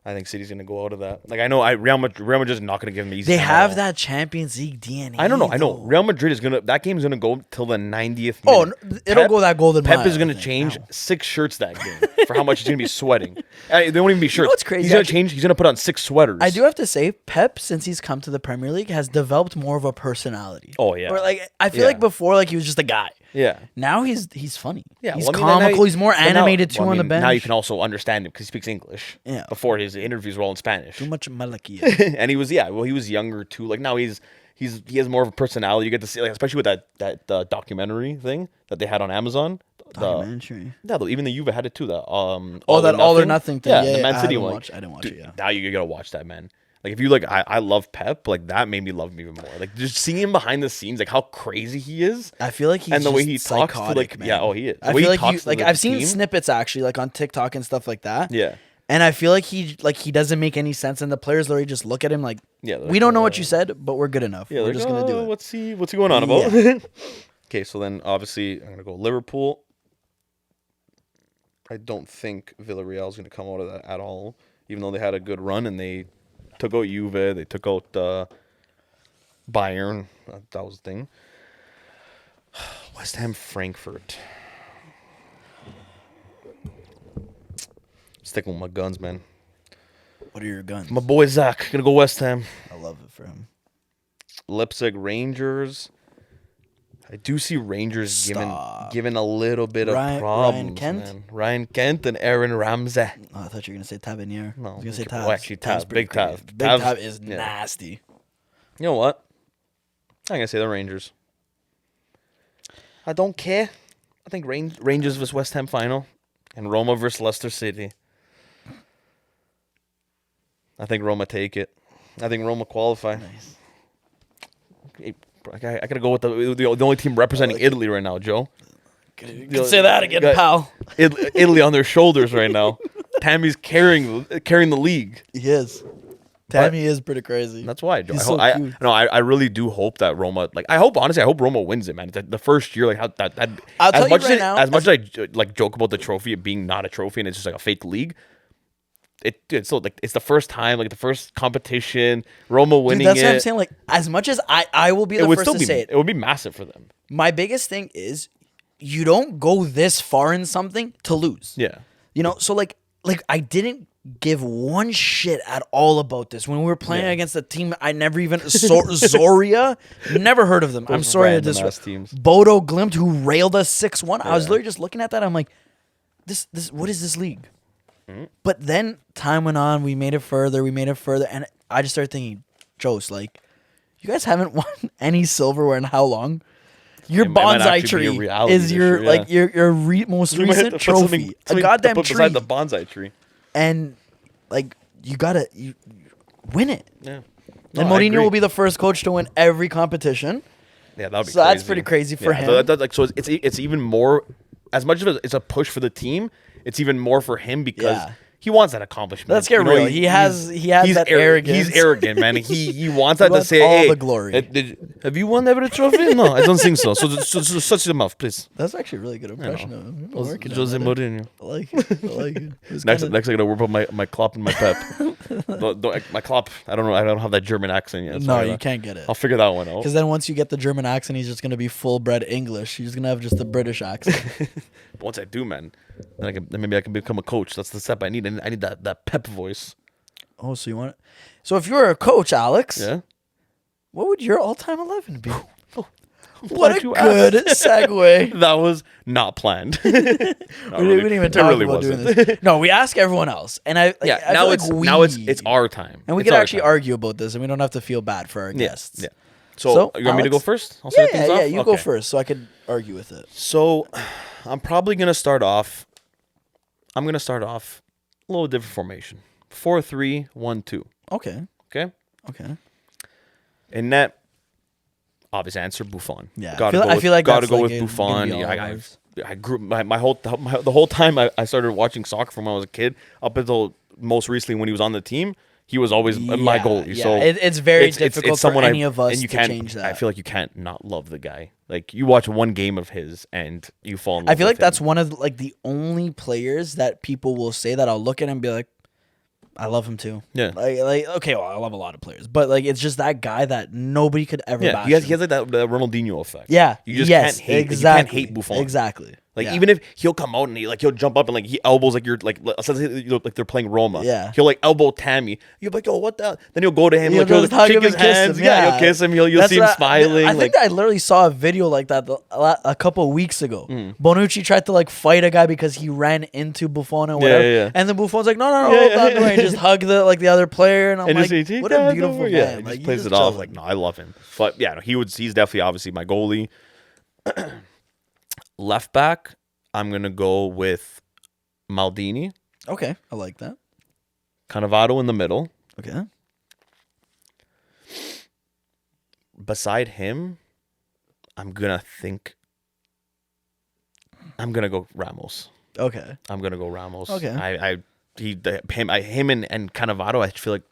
S2: I think City's gonna go out of that. Like I know, Real Madrid is not gonna give them easy.
S1: They have that Champions League DNA.
S2: I don't know. I know. Real Madrid is gonna. That game's gonna go till the 90th minute.
S1: Oh, it'll go that golden mile.
S2: Pep is gonna change 6 shirts that game for how much he's gonna be sweating. They won't even be shirts.
S1: You know what's crazy?
S2: He's gonna change. He's gonna put on 6 sweaters.
S1: I do have to say, Pep, since he's come to the Premier League, has developed more of a personality.
S2: Oh yeah.
S1: Or like I feel like before, like he was just a guy.
S2: Yeah.
S1: Now he's funny.
S2: Yeah,
S1: he's comical. He's more animated too on the bench.
S2: Now you can also understand him because he speaks English.
S1: Yeah.
S2: Before his interviews were all in Spanish.
S1: Too much malakia.
S2: And he was younger too. Like now he has more of a personality. You get to see, like, especially with that documentary thing that they had on Amazon.
S1: Documentary.
S2: Even the Juve had it too.
S1: All or Nothing thing.
S2: Yeah, the Man City one.
S1: I didn't watch it. Yeah.
S2: Now you gotta watch that, man. Like if you like, I love Pep. Like that made me love him even more. Like just seeing him behind the scenes, like how crazy he is.
S1: I feel like he's
S2: and the way he
S1: psychotic,
S2: talks to like,
S1: man.
S2: yeah, he is.
S1: I feel like I've seen snippets actually, like on TikTok and stuff like that.
S2: Yeah.
S1: And I feel like he doesn't make any sense, and the players literally just look at him like, we don't know what you said, but we're good enough. Yeah, we're just gonna do it.
S2: What's he going on about? Yeah. Okay, so then obviously I'm gonna go Liverpool. I don't think Villarreal is gonna come out of that at all, even though they had a good run and they took out Juve, they took out Bayern. That was the thing. West Ham, Frankfurt. Sticking with my guns, man.
S1: What are your guns?
S2: My boy Zach, gonna go West Ham.
S1: I love it for him.
S2: Leipzig, Rangers. I do see Rangers given a little bit of problems. Ryan Kent and Aaron Ramsey.
S1: Oh, I thought you were gonna say Tavernier.
S2: No,
S1: I was gonna say Tav.
S2: Oh, actually, Tav. Big Tav.
S1: Big Tav is nasty.
S2: You know what? I'm gonna say the Rangers. I don't care. I think Rangers versus West Ham final, and Roma versus Leicester City. I think Roma take it. I think Roma qualify.
S1: Nice.
S2: I gotta go with the only team representing Italy right now, Joe.
S1: You can say that again, pal.
S2: Italy on their shoulders right now. Tammy's carrying the league.
S1: He is. Tammy is pretty crazy.
S2: That's why, Joe. I really do hope that Roma. Like, I hope Roma wins it, man. The first year, like how that.
S1: I'll tell you right now.
S2: As much as I like joke about the trophy it being not a trophy and it's just like a fake league. It's so like it's the first time, like the first competition, Roma winning.
S1: That's what I'm saying. Like, as much as I will be the first to say it,
S2: it would be massive for them.
S1: My biggest thing is you don't go this far in something to lose.
S2: Yeah,
S1: so like I didn't give one shit at all about this when we were playing against a team I never even Zoria, never heard of them. I'm sorry to disrespect. Bodo Glimt, who railed us 6-1. I was literally just looking at that. I'm like, this what is this league? But then time went on, we made it further, and I just started thinking, Joe's like, you guys haven't won any silverware in how long? Your bonsai tree is your most recent trophy, a goddamn tree.
S2: Beside the bonsai tree,
S1: and like you win it.
S2: Yeah,
S1: and Mourinho will be the first coach to win every competition.
S2: Yeah, that would be
S1: so crazy. That's pretty crazy for him.
S2: So it's even more, as much as it's a push for the team. It's even more for him because he wants that accomplishment.
S1: Let's get real. He has that arrogance.
S2: He's arrogant, man. He wants that to say,
S1: all
S2: hey,
S1: the glory.
S2: Have you won every trophy? No, I don't think so. So shut your mouth, please.
S1: That's actually a really good impression of him.
S2: Jose Mourinho.
S1: I like it.
S2: Next, I gotta work on my Klopp and my Pep. My Klopp, I don't know. I don't have that German accent yet.
S1: No, you can't get it.
S2: I'll figure that one out.
S1: Because then once you get the German accent, he's just gonna be full bred English. He's gonna have just the British accent.
S2: But once I do, man, then maybe I can become a coach. That's the step I need. I need that Pep voice.
S1: Oh, so you want it? So if you were a coach, Alex, what would your all-time 11 be? What a good segue.
S2: That was not planned.
S1: We didn't even talk about doing this. No, we ask everyone else, and I
S2: now it's our time,
S1: and we can actually argue about this, and we don't have to feel bad for our guests.
S2: Yeah. So you want me to go first?
S1: I'll start things off? You go first, so I could argue with it.
S2: So I'm probably gonna start off. I'm gonna start off a little different formation: 4-3-1-2.
S1: Okay.
S2: In net, obvious answer: Buffon.
S1: Yeah, I feel like
S2: gotta go with Buffon. I grew the whole time I started watching soccer from when I was a kid up until most recently when he was on the team. He was always my goalie.
S1: Yeah.
S2: So
S1: it's very difficult for any of us to change that.
S2: I feel like you can't not love the guy. Like you watch one game of his and you fall in love.
S1: I feel like
S2: with
S1: that's
S2: him.
S1: one of like the only players that people will say that I'll look at and be like, I love him too.
S2: Yeah.
S1: Like okay, well, I love a lot of players, but like it's just that guy that nobody could ever.
S2: Yeah, he has like that Ronaldinho effect.
S1: Yeah,
S2: you just can't hate.
S1: Exactly.
S2: You can't hate Buffon.
S1: Exactly.
S2: Like even if he'll come out and he'll jump up and like he elbows like you're like like they're playing Roma.
S1: Yeah.
S2: He'll like elbow Tammy. You're like, oh, what the? Then he'll go to him.
S1: He'll
S2: like,
S1: just hug
S2: shake
S1: him
S2: his
S1: and kiss
S2: hands.
S1: him.
S2: Yeah, you'll kiss him. You'll see him smiling.
S1: I think I literally saw a video like that a couple of weeks ago. Bonucci tried to like fight a guy because he ran into Buffon and whatever.
S2: Yeah.
S1: And then Buffon's like, no, hold on, and just hug the other player. And I'm like,
S2: just,
S1: what a beautiful man.
S2: Yeah, he
S1: like,
S2: just plays it off. Like, no, I love him. But yeah, no, he's definitely obviously my goalie. Left back, I'm gonna go with Maldini.
S1: Okay, I like that.
S2: Cannavaro in the middle.
S1: Okay.
S2: Beside him, I'm gonna go Ramos.
S1: Okay.
S2: I'm gonna go Ramos.
S1: Okay.
S2: Him and Cannavaro, I feel like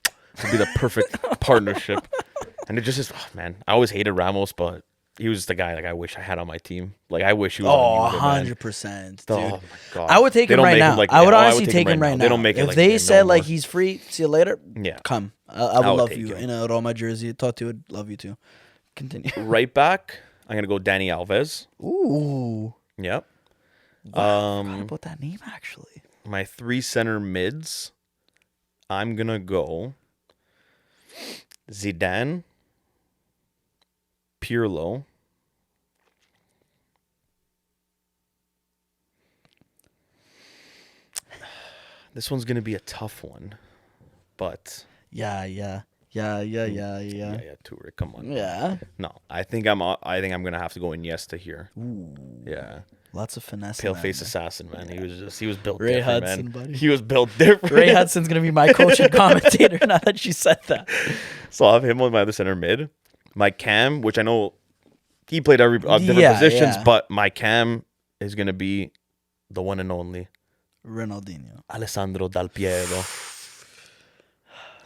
S2: would be the perfect partnership. And it just is, oh, man. I always hated Ramos, but he was the guy like I wish I had on my team. Like I wish he was.
S1: Oh, 100%, dude.
S2: Oh my god.
S1: I would take him right now. I would honestly take him right now.
S2: They don't make it.
S1: If they said like he's free, see you later.
S2: Yeah.
S1: Come. I would love you in a Roma jersey. Totti would love you too. Continue.
S2: Right back, I'm gonna go Dani Alves.
S1: Ooh.
S2: Yep.
S1: Wow, I forgot about that name actually.
S2: My 3 center mids, I'm gonna go Zidane, Pirlo, this one's gonna be a tough one, but
S1: yeah,
S2: Toure, come on.
S1: Yeah.
S2: No, I think I'm gonna have to go Iniesta here.
S1: Ooh.
S2: Yeah.
S1: Lots of finesse.
S2: Pale face assassin, man. Yeah. He was built
S1: Ray
S2: different,
S1: Hudson,
S2: man.
S1: buddy.
S2: He was built different.
S1: Ray Hudson's gonna be my coach and commentator now that you said that.
S2: So I'll have him on my other center mid. My cam, which I know he played every different positions, but my cam is gonna be the one and only
S1: Ronaldinho.
S2: Alessandro Del Piero.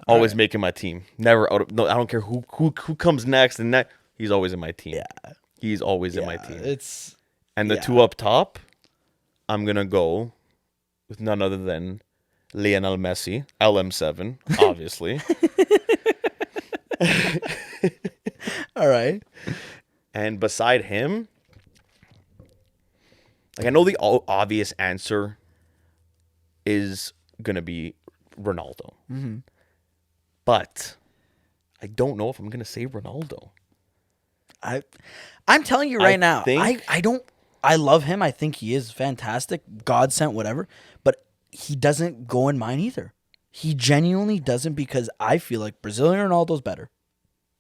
S2: Always making my team. Never out of I don't care who comes next and next. He's always in my team.
S1: Yeah.
S2: He's always in my team. And the 2 up top, I'm gonna go with none other than Lionel Messi, LM7, obviously.
S1: All right.
S2: And beside him, like I know the obvious answer is gonna be Ronaldo.
S1: Mm-hmm.
S2: But I don't know if I'm gonna say Ronaldo.
S1: I'm telling you right now, I love him. I think he is fantastic, God sent, whatever. But he doesn't go in mine either. He genuinely doesn't, because I feel like Brazilian Ronaldo's better,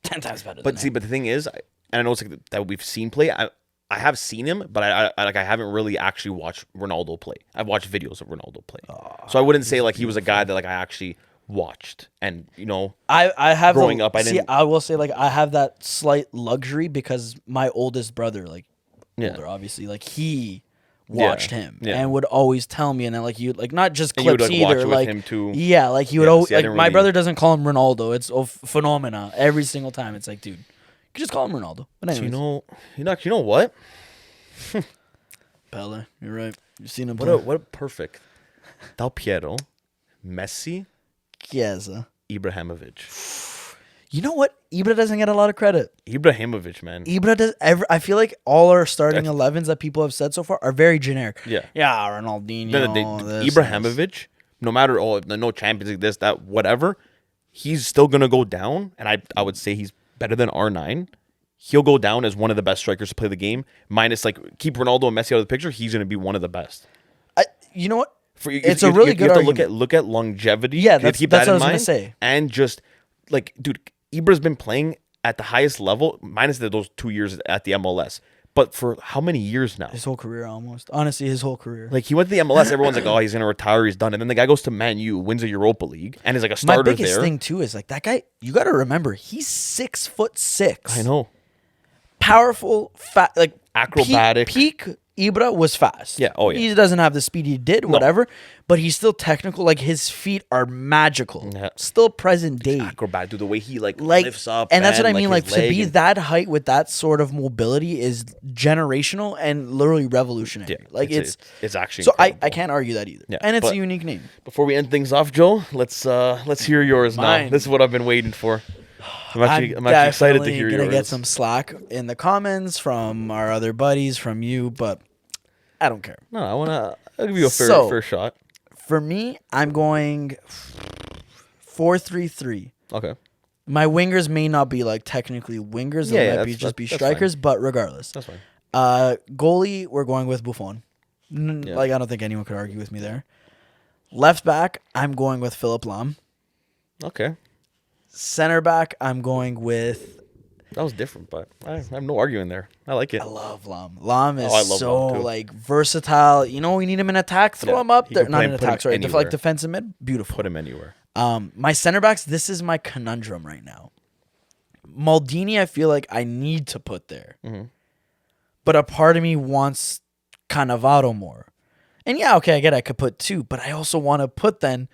S1: 10 times better.
S2: But but the thing is, and I know it's like that we've seen play. I have seen him, but I haven't really actually watched Ronaldo play. I've watched videos of Ronaldo play, so I wouldn't say like he was a guy that like I actually watched. And
S1: I have
S2: growing up,
S1: I will say like I have that slight luxury because my oldest brother, like older obviously, like he watched him and would always tell me, and then like you like not just clips
S2: and
S1: either,
S2: watch
S1: like
S2: with him too.
S1: Yeah, like he would always like my brother doesn't call him Ronaldo. It's a phenomena every single time. It's like, dude, you could just call him Ronaldo. But anyways,
S2: you know what?
S1: Pele, you're right. You've seen him play.
S2: What a perfect Del Piero, Messi,
S1: Chiesa,
S2: Ibrahimovic.
S1: You know what? Ibra doesn't get a lot of credit.
S2: Ibrahimovic, man.
S1: Ibra does. I feel like all our starting 11s that people have said so far are very generic.
S2: Yeah.
S1: Yeah, Ronaldinho.
S2: Ibrahimovic, no matter no Champions League, this, that, whatever, he's still gonna go down, and I would say he's better than R9. He'll go down as one of the best strikers to play the game. Minus keep Ronaldo and Messi out of the picture, he's gonna be one of the best.
S1: You know what? It's a really good argument.
S2: You have to look at longevity.
S1: Yeah, that's what I was gonna say.
S2: And just like, dude, Ibra's been playing at the highest level, minus those 2 years at the MLS. But for how many years now?
S1: His whole career, almost. Honestly, his whole career.
S2: Like, he went to the MLS, everyone's like, oh, he's going to retire, he's done. And then the guy goes to Man U, wins a Europa League, and is like a starter there.
S1: My biggest thing, too, is like, that guy, you got to remember, he's 6'6".
S2: I know.
S1: Powerful, like,
S2: acrobatic.
S1: Peak Ibra was fast.
S2: Yeah, oh yeah.
S1: He doesn't have the speed he did, whatever, but he's still technical. Like, his feet are magical. Yeah. Still present day.
S2: Acrobat, dude, the way he lifts up.
S1: And that's what I mean. Like, to be that height with that sort of mobility is generational and literally revolutionary.
S2: Yeah,
S1: like, it's
S2: actually
S1: so I can't argue that either. Yeah, and it's a unique name.
S2: Before we end things off, Joe, let's hear yours now. This is what I've been waiting for. I'm actually excited to hear yours.
S1: Gonna get some slack in the comments from our other buddies, from you, but I don't care.
S2: No, I'll give you a fair shot.
S1: For me, I'm going 4-3-3.
S2: Okay.
S1: My wingers may not be like technically wingers. They might just be strikers, but regardless.
S2: That's fine.
S1: Goalie, we're going with Buffon. Like, I don't think anyone could argue with me there. Left back, I'm going with Philipp Lahm.
S2: Okay.
S1: Center back, I'm going with...
S2: That was different, but I have no arguing there. I like it.
S1: I love Lahm. Lahm is like versatile. You know, we need him in attack. Throw him up there. Not in attack, sorry. Like defensive mid. Beautiful.
S2: Put him anywhere.
S1: My center backs, this is my conundrum right now. Maldini, I feel like I need to put there.
S2: Mm-hmm.
S1: But a part of me wants Cannavaro more. And yeah, okay, I get it. I could put 2. But I also want to put then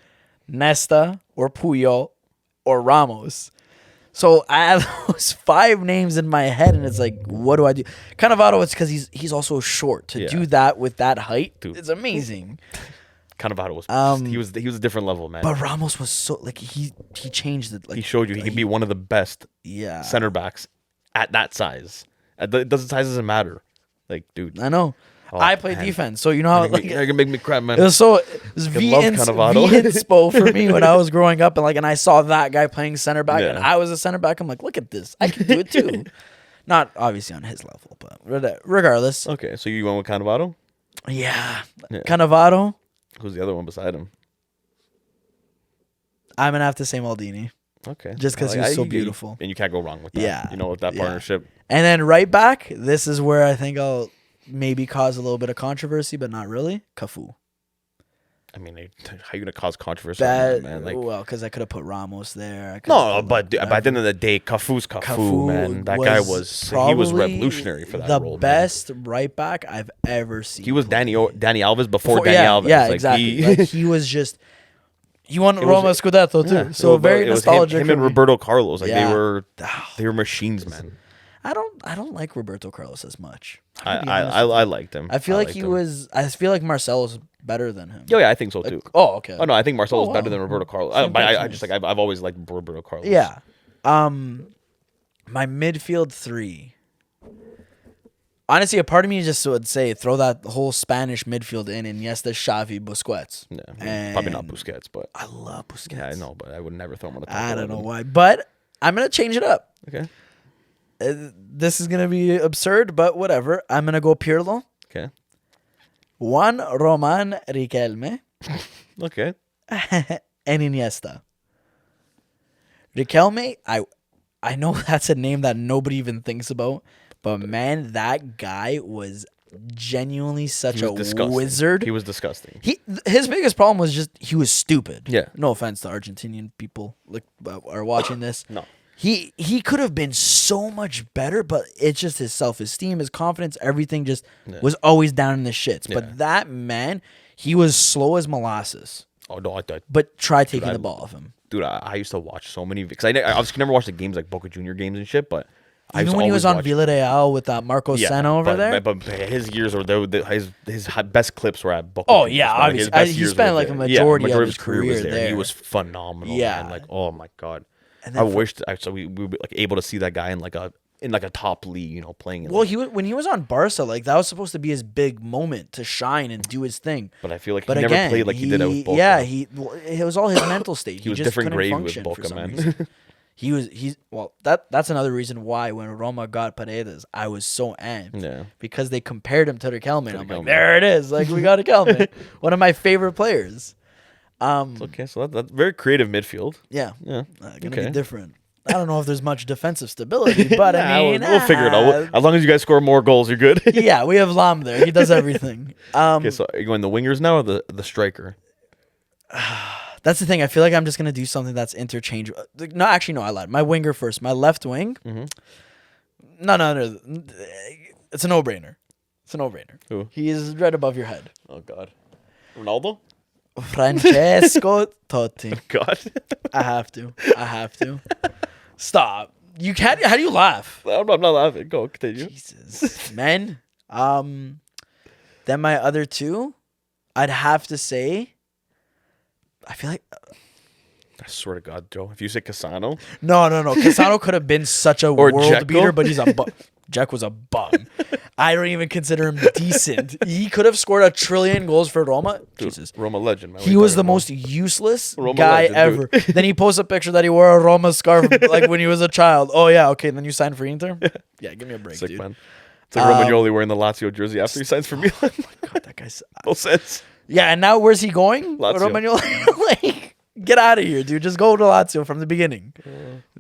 S1: Nesta or Puyol or Ramos. So I have those 5 names in my head, and it's like, what do I do? Cannavaro, it's because he's also short. To do that with that height, it's amazing.
S2: Cannavaro was he was a different level, man.
S1: But Ramos was so like he changed it. Like,
S2: he showed you he can be one of the best center backs at that size. Size doesn't matter. Like, dude,
S1: I know. I play defense, so you know how
S2: you're gonna make me crap, man.
S1: It was V inspo for me when I was growing up, and I saw that guy playing center back, and I was a center back. I'm like, look at this, I can do it too. Not obviously on his level, but regardless.
S2: Okay, so you went with Cannavaro?
S1: Yeah. Cannavaro.
S2: Who's the other one beside him?
S1: I'm gonna have to say Maldini.
S2: Okay.
S1: Just because he's so beautiful,
S2: and you can't go wrong with that.
S1: Yeah.
S2: You know, with that partnership.
S1: And then right back, this is where I think I'll maybe cause a little bit of controversy, but not really. Cafu.
S2: I mean, how are you gonna cause controversy, man? Like,
S1: well, because I could have put Ramos there.
S2: But by the end of the day, Cafu's Cafu, man. That guy was revolutionary for that role.
S1: The best right back I've ever seen.
S2: He was Danny Alves before Danny Alves.
S1: Yeah, exactly. Like, he was just. He won Roma Scudetto too, so very nostalgic.
S2: Him and Roberto Carlos, like they were machines, man.
S1: I don't like Roberto Carlos as much.
S2: I liked him.
S1: I feel like I feel like Marcelo's better than him.
S2: Yeah, I think so too.
S1: Okay.
S2: Oh no, I think Marcelo's better than Roberto Carlos. I've always liked Roberto Carlos.
S1: Yeah. My midfield 3. Honestly, a part of me just would say throw that whole Spanish midfield in Iniesta, Xavi, Busquets.
S2: Yeah, probably not Busquets, but
S1: I love Busquets.
S2: Yeah, I know, but I would never throw him on the top.
S1: I don't know why, but I'm gonna change it up.
S2: Okay.
S1: This is gonna be absurd, but whatever. I'm gonna go Pirlo.
S2: Okay.
S1: Juan Roman Riquelme.
S2: Okay.
S1: And Iniesta. Riquelme, I know that's a name that nobody even thinks about. But man, that guy was genuinely such a wizard.
S2: He was disgusting.
S1: His biggest problem was just he was stupid.
S2: Yeah.
S1: No offense to Argentinian people are watching this.
S2: No.
S1: He could have been so much better, but it's just his self-esteem, his confidence, everything just was always down in the shits. Yeah. But that man, he was slow as molasses.
S2: Oh no,
S1: but try taking the ball off him.
S2: Dude, I used to watch so many because I obviously never watched the games like Boca Junior games and shit, but
S1: even when he was on Villarreal with Marco Senna over there.
S2: But his years were his best clips were at Boca.
S1: Oh, yeah, obviously. He spent like a majority of his career was there.
S2: He was phenomenal.
S1: Yeah.
S2: Man. Like, oh my God. I wished we were like able to see that guy in like a top league, playing.
S1: Well, when he was on Barca, like that was supposed to be his big moment to shine and do his thing.
S2: But I feel like he never played like he did with Boca.
S1: Yeah, it was all his mental state.
S2: He was just different grade with Boca, man.
S1: That's another reason why when Roma got Paredes, I was so amped.
S2: Yeah. Because
S1: they compared him to Riquelme. I'm like, there it is. Like, we got Riquelme. One of my favorite players.
S2: Okay, so that's very creative midfield.
S1: Yeah. Gonna be different. I don't know if there's much defensive stability, but I mean,
S2: we'll figure it out. As long as you guys score more goals, you're good.
S1: Yeah, we have Lahm there. He does everything.
S2: Okay, so are you going the wingers now or the striker?
S1: That's the thing. I feel like I'm just going to do something that's interchangeable. No, actually, no, I lied. My winger first. My left wing. Mm-hmm. No. It's a no-brainer.
S2: Who?
S1: He is right above your head.
S2: Oh, God. Ronaldo?
S1: Francesco Totti.
S2: Oh, God.
S1: I have to. Stop. You can't. How do you laugh?
S2: I'm not laughing. Go, continue.
S1: Jesus. Men. Then my other 2, I'd have to say, I feel like...
S2: I swear to God, Joe, if you say Cassano...
S1: No. Cassano could have been such a world beater, but he's a... Jack was a bum. I don't even consider him decent. He could have scored 1 trillion goals for Roma.
S2: Dude,
S1: Jesus.
S2: Roma legend, man.
S1: He was the most useless
S2: Roma
S1: guy
S2: legend,
S1: ever. Then he posts a picture that he wore a Roma scarf like when he was a child. Oh, yeah, okay. Then you signed for Inter? Yeah, give me a break,
S2: Sick,
S1: dude.
S2: Man. It's like Romagnoli wearing the Lazio jersey after he signs for Milan.
S1: Oh my God, that guy's...
S2: No sense.
S1: Yeah, and now where's he going?
S2: Lazio.
S1: Romagnoli? Like, get out of here, dude. Just go to Lazio from the beginning.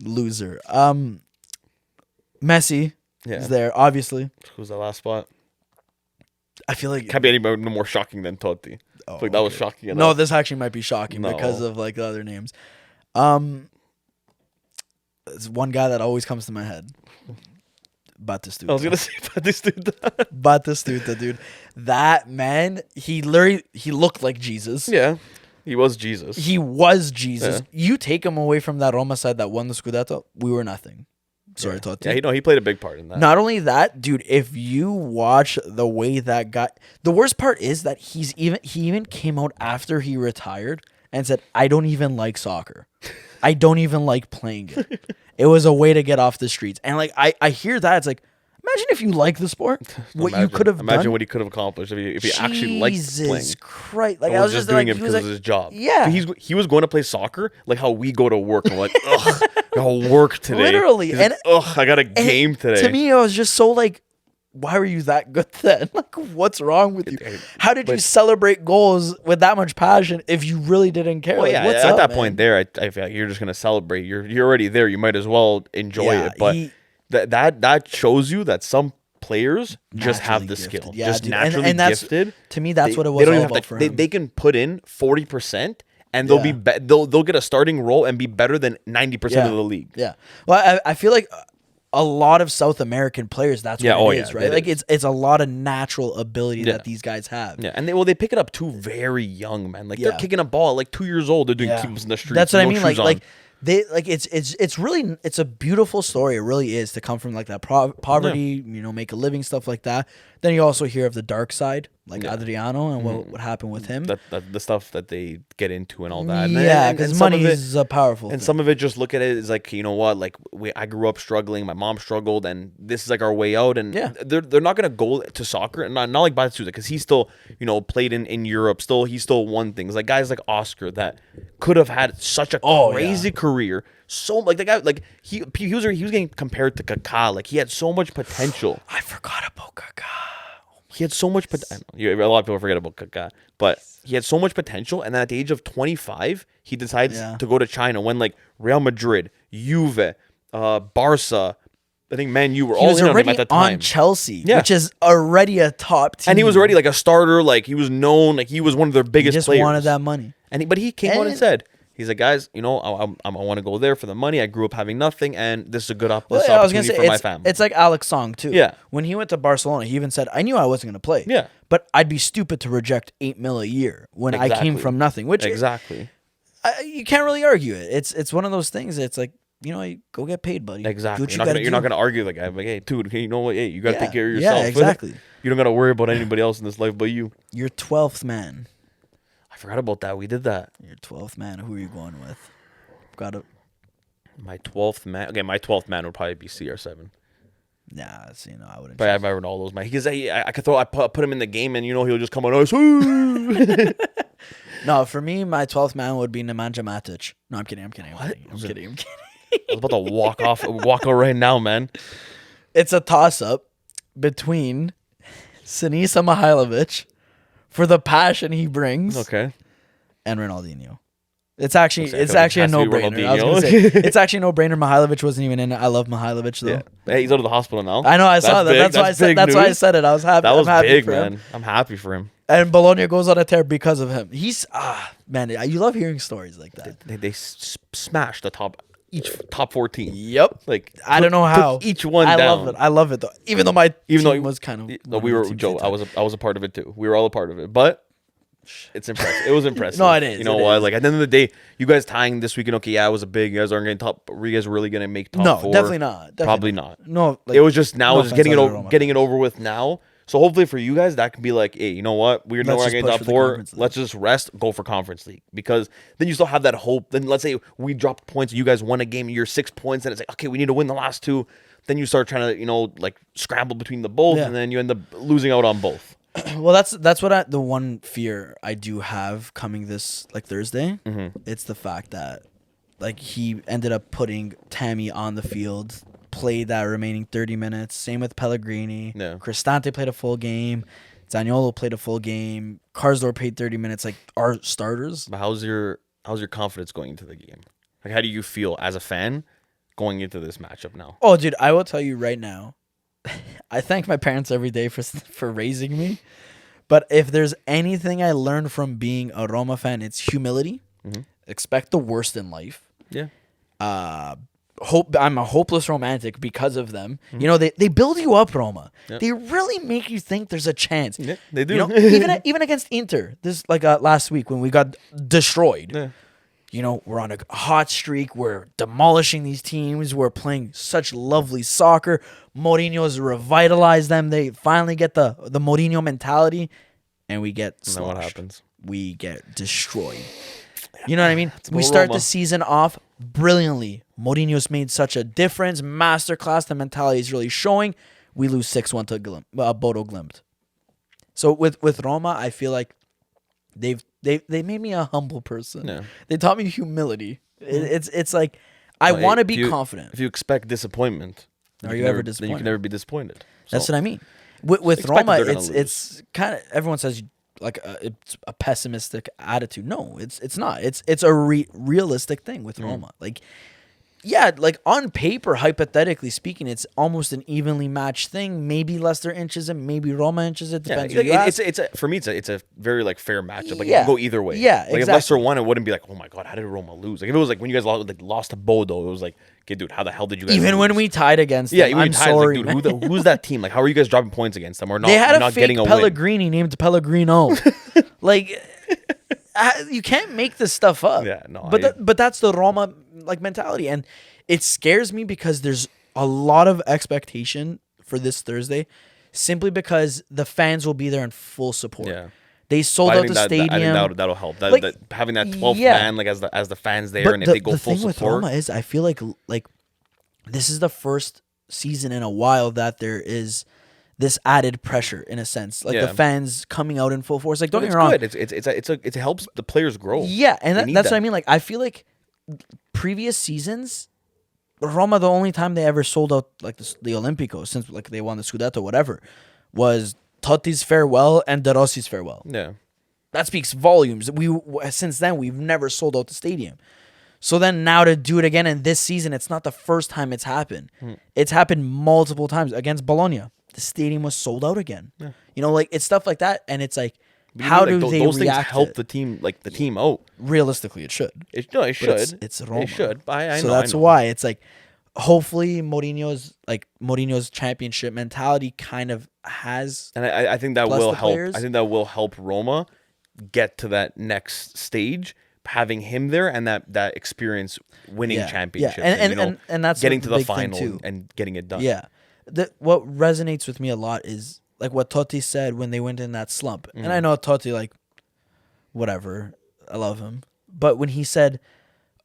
S1: Loser. Messi is there, obviously.
S2: Who's that last spot?
S1: I feel like...
S2: Can't be any more shocking than Totti. I feel like that was shocking enough.
S1: No, this actually might be shocking because of like the other names. There's one guy that always comes to my head. Batistuta.
S2: I was gonna say Batistuta.
S1: Batistuta, dude. That man, he looked like Jesus.
S2: Yeah, he was Jesus.
S1: He was Jesus. Yeah. You take him away from that Roma side that won the Scudetto, we were nothing. Sorry, Totti.
S2: Yeah, he played a big part in that.
S1: Not only that, dude, if you watch the way that guy, the worst part is that he even came out after he retired and said, I don't even like soccer. I don't even like playing it. It was a way to get off the streets. And like I hear that, it's like, imagine if you like the sport, what you could have done.
S2: Imagine what he could have accomplished if he actually liked playing.
S1: Jesus Christ! Like
S2: I was just doing
S1: like,
S2: it because of his job.
S1: Yeah,
S2: he was going to play soccer like how we go to work. And we're like, ugh, gotta work today.
S1: Literally,
S2: and like, ugh, I got a game today.
S1: To me, I was just so like, why were you that good then? Like, what's wrong with you? How did you celebrate goals with that much passion if you really didn't care?
S2: Well,
S1: like,
S2: yeah,
S1: what's
S2: at
S1: up,
S2: that
S1: man?
S2: point there, I feel like you're just gonna celebrate. You're already there. You might as well enjoy it. But that shows you that some players just have the skill, just naturally gifted.
S1: To me, that's what it was all about for him.
S2: They can put in 40%. And they'll get a starting role and be better than 90% of the league.
S1: Yeah. Well, I feel like a lot of South American players, that's what it is, right? Like it's a lot of natural ability that these guys have.
S2: Yeah, and they pick it up too very young, man. Like they're kicking a ball at like 2 years old. They're doing keeps in the streets.
S1: That's what I mean. Like it's really a beautiful story. It really is to come from like that poverty, make a living, stuff like that. Then you also hear of the dark side, like Adriano and what happened with him.
S2: The stuff that they get into and all that.
S1: Yeah, because money is a powerful thing.
S2: Some of it, just look at it as like, you know what, like I grew up struggling, my mom struggled, and this is like our way out. And they're not gonna go to soccer, and not like Batistuta, because he still played in Europe. He still won things. Like guys like Oscar that could have had such a crazy career. So like the guy, like he was getting compared to Kaká. Like he had so much potential.
S1: I forgot about Kaká.
S2: He had so much potential. A lot of people forget about Kaká, but he had so much potential. And then at the age of 25, he decides to go to China when like Real Madrid, Juve, Barca, I think Man U were all in on him at the time.
S1: On Chelsea, which is already a top team.
S2: And he was already like a starter. Like he was known. Like he was one of their biggest players.
S1: He just wanted that money.
S2: But he came out and said, he's like, guys, I want to go there for the money. I grew up having nothing, and this is a good opportunity for my family.
S1: It's like Alex Song, too.
S2: Yeah.
S1: When he went to Barcelona, he even said, I knew I wasn't going to play.
S2: Yeah.
S1: But I'd be stupid to reject $8 million a year when I came from nothing. Which you can't really argue it. It's one of those things. It's like, go get paid, buddy.
S2: Exactly. You're not gonna argue like, hey, dude, you know what? Hey, you gotta take care of yourself.
S1: Yeah, exactly.
S2: You don't gotta worry about anybody else in this life but you.
S1: Your 12th man.
S2: I forgot about that. We did that.
S1: Your 12th man. Who are you going with?
S2: My 12th man. Okay, my 12th man would probably be CR7.
S1: Nah, I wouldn't.
S2: But I have Ronaldo's man. Because I could put him in the game, and he'll just come on ice.
S1: No, for me, my 12th man would be Nemanja Matic. No, I'm kidding. I'm kidding.
S2: What?
S1: I'm kidding.
S2: I was about to walk out right now, man.
S1: It's a toss-up between Sinisa Mihajlovic for the passion he brings, and Ronaldinho. It's actually a no-brainer. I was gonna say it's actually a no-brainer. Mihajlovic wasn't even in it. I love Mihajlovic though.
S2: Yeah. Hey, he's out of the hosptal now.
S1: I know. I saw that. That's why I said it. I was happy.
S2: That was big,
S1: man.
S2: Him. I'm happy for him.
S1: And Bologna goes on a tear because of him. He's man. You love hearing stories like that.
S2: They smashed the top 14.
S1: Yep.
S2: Like
S1: I don't know how
S2: each one. down.
S1: I love it though. Even though my team was kind of.
S2: No, we were Joe. I was a part of it too. We were all a part of it, but. It's impressive. It was impressive.
S1: No, it is.
S2: You know what? Like at the end of the day, you guys tying this weekend. Okay, yeah, it was a big. You guys aren't getting top. Were you guys really gonna make top 4?
S1: No, definitely not.
S2: Probably not.
S1: No,
S2: it was just now. Just getting it over with now. So hopefully for you guys, that can be like, hey, you know what? We're not getting top 4. Let's just rest. Go for Conference League, because then you still have that hope. Then let's say we dropped points. You guys won a game. You're 6 points, and it's like, okay, we need to win the last 2. then you start trying to, like scramble between the both, and then you end up losing out on both.
S1: Well, that's what the one fear I do have coming this like Thursday. It's the fact that like he ended up putting Tammy on the field, played that remaining 30 minutes. Same with Pellegrini.
S2: Yeah.
S1: Cristante played a full game. Zaniolo played a full game. Karsdorp played 30 minutes. Like our starters.
S2: But how's your confidence going into the game? Like, how do you feel as a fan going into this matchup now?
S1: Oh, dude, I will tell you right now. I thank my parents every day for raising me. But if there's anything I learned from being a Roma fan, it's humility. Expect the worst in life.
S2: Yeah.
S1: I'm a hopeless romantic because of them. They build you up, Roma. Yep. They really make you think there's a chance.
S2: Yeah, they do.
S1: Even against Inter, this like last week when we got destroyed.
S2: Yeah.
S1: We're on a hot streak. We're demolishing these teams. We're playing such lovely soccer. Mourinho's revitalized them. They finally get the Mourinho mentality, and we get sloshed.
S2: What happens?
S1: We get destroyed. You know what I mean? We start the season off brilliantly. Mourinho's made such a difference. Masterclass. The mentality is really showing. We lose 6-1 to Bodo Glimt. So with Roma, I feel like they made me a humble person.
S2: Yeah.
S1: They taught me humility. It's like I want to be confident.
S2: If you expect disappointment,
S1: are you ever disappointed?
S2: Then you can never be disappointed. So
S1: that's what I mean. With Roma, it's kind of everyone says like it's a pessimistic attitude. No, it's not. It's a realistic thing with Roma. Like, yeah, like on paper, hypothetically speaking, it's almost an evenly matched thing. Maybe Leicester inches it, maybe Roma inches it. Depends.
S2: For me, it's a very like fair matchup. Like it can go either way.
S1: Yeah,
S2: like if Leicester won, it wouldn't be like, oh my god, how did Roma lose? Like if it was like when you guys lost to Bodo, it was like, okay, dude, how the hell did you guys
S1: even
S2: lose?
S1: when we tied against them? I'm sorry,
S2: like, dude, who's that team? Like, how are you guys dropping points against them? Or not?
S1: They had
S2: not
S1: a fake
S2: getting a
S1: Pellegrini named Pellegrino. Like, you can't make this stuff up.
S2: Yeah, no.
S1: But that's the Roma like mentality, and it scares me because there's a lot of expectation for this Thursday, simply because the fans will be there in full support.
S2: Yeah.
S1: They sold out the stadium.
S2: I think that'll help. Having that 12th man like as the fans there, and if they go full support. The thing with Roma
S1: is, I feel like this is the first season in a while that there is this added pressure in a sense, like the fans coming out in full force. Like, don't get me wrong,
S2: it helps the players grow.
S1: Yeah, and that's what I mean. Like, I feel like previous seasons, Roma, the only time they ever sold out like the Olimpico since like they won the Scudetto, whatever, was Totti's farewell and De Rossi's farewell.
S2: Yeah,
S1: that speaks volumes. Since then we've never sold out the stadium. So then now to do it again in this season, it's not the first time it's happened. It's happened multiple times against Bologna. The stadium was sold out again. Yeah. Like it's stuff like that, and it's like, how do they
S2: those
S1: react?
S2: Things help the team, like the team out.
S1: Realistically, it should.
S2: It should.
S1: It's Roma.
S2: It should. I
S1: know. That's why it's like, hopefully Mourinho's championship mentality kind of has.
S2: And I think that will help. I think that will help Roma get to that next stage, having him there and that experience winning championships.
S1: And that's
S2: getting to the final and getting it done.
S1: Yeah. What resonates with me a lot is like what Totti said when they went in that slump. And I know Totti, like, whatever, I love him. But when he said,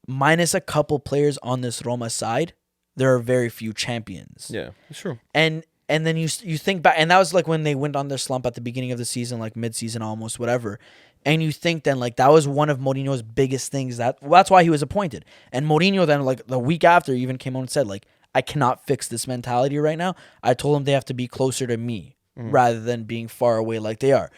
S1: minus a couple players on this Roma side, there are very few champions.
S2: Yeah, it's true.
S1: And then you think back, and that was like when they went on their slump at the beginning of the season, like mid-season almost, whatever. And you think then, like, that was one of Mourinho's biggest things. That's why he was appointed. And Mourinho then, like, the week after even came out and said, like, I cannot fix this mentality right now. I told them they have to be closer to me rather than being far away like they are.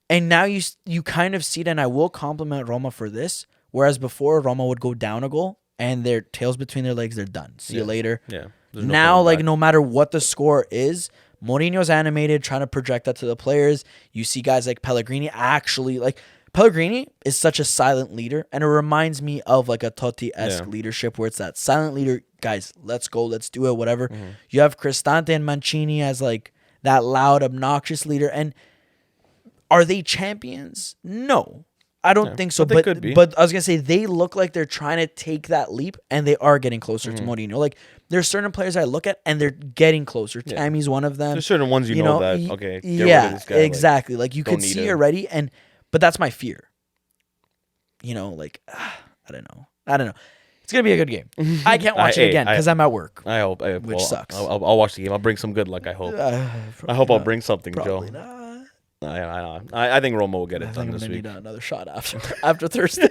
S1: And now you kind of see it, and I will compliment Roma for this, whereas before Roma would go down a goal and their tails between their legs, they're done. See you later.
S2: Yeah.
S1: Now, like, no matter what the score is, Mourinho's animated, trying to project that to the players. You see guys like Pellegrini actually, like, Pellegrini is such a silent leader, and it reminds me of like a Totti-esque leadership where it's that silent leader, guys, let's go, let's do it, whatever. You have Cristante and Mancini as like that loud, obnoxious leader. And are they champions? No, I don't think so. But I was going to say, they look like they're trying to take that leap, and they are getting closer to Mourinho. Like, there's certain players I look at, and they're getting closer. Tammy's one of them.
S2: There's certain ones you know that, okay, get rid of this guy.
S1: Exactly. Like you can see already, but that's my fear. Like, I don't know. It's going to be a good game. I can't watch it again because I'm at work.
S2: I hope.
S1: Which sucks.
S2: I'll watch the game. I'll bring some good luck, I hope. I hope I'll bring something, Joe.
S1: Not.
S2: I think Roma will get it done this week.
S1: Need another shot after Thursday.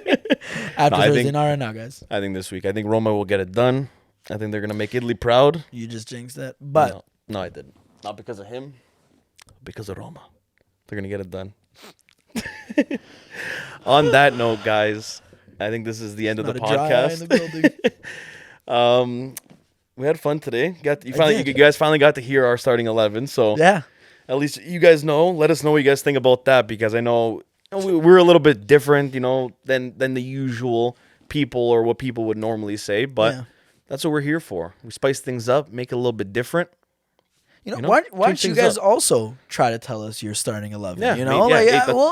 S1: Thursday, not right now, guys.
S2: I think this week. I think Roma will get it done. I think they're going to make Italy proud.
S1: You just jinxed that. But
S2: no, I didn't. Not because of him. Because of Roma. They're going to get it done. On that note, guys, I think this is the end of the podcast. We had fun today. You guys finally got to hear our starting 11. So
S1: yeah,
S2: at least you guys know. Let us know what you guys think about that, because I know we're a little bit different, than the usual people or what people would normally say. But that's what we're here for. We spice things up, make it a little bit different.
S1: Why don't you guys also try to tell us your starting 11?
S2: Yeah,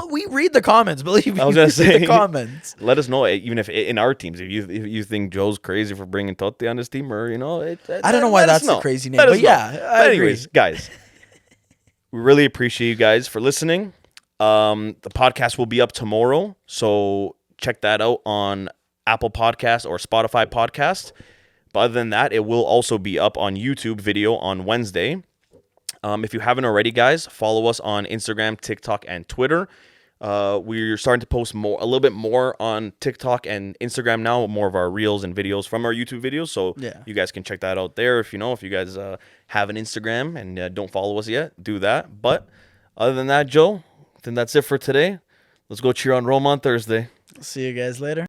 S1: we read the comments. Believe me,
S2: I was gonna say
S1: the comments.
S2: Let us know, even if in our teams, if you think Joe's crazy for bringing Totti on his team, or
S1: I don't know why that's a crazy name, but yeah.
S2: Anyways, guys, we really appreciate you guys for listening. The podcast will be up tomorrow, so check that out on Apple Podcasts or Spotify Podcast. But other than that, it will also be up on YouTube video on Wednesday. If you haven't already, guys, follow us on Instagram, TikTok, and Twitter. We're starting to post a little bit more on TikTok and Instagram now, more of our reels and videos from our YouTube videos. So you guys can check that out there. If you guys have an Instagram and don't follow us yet, do that. But other than that, Joe, I think that's it for today. Let's go cheer on Roma on Thursday.
S1: See you guys later.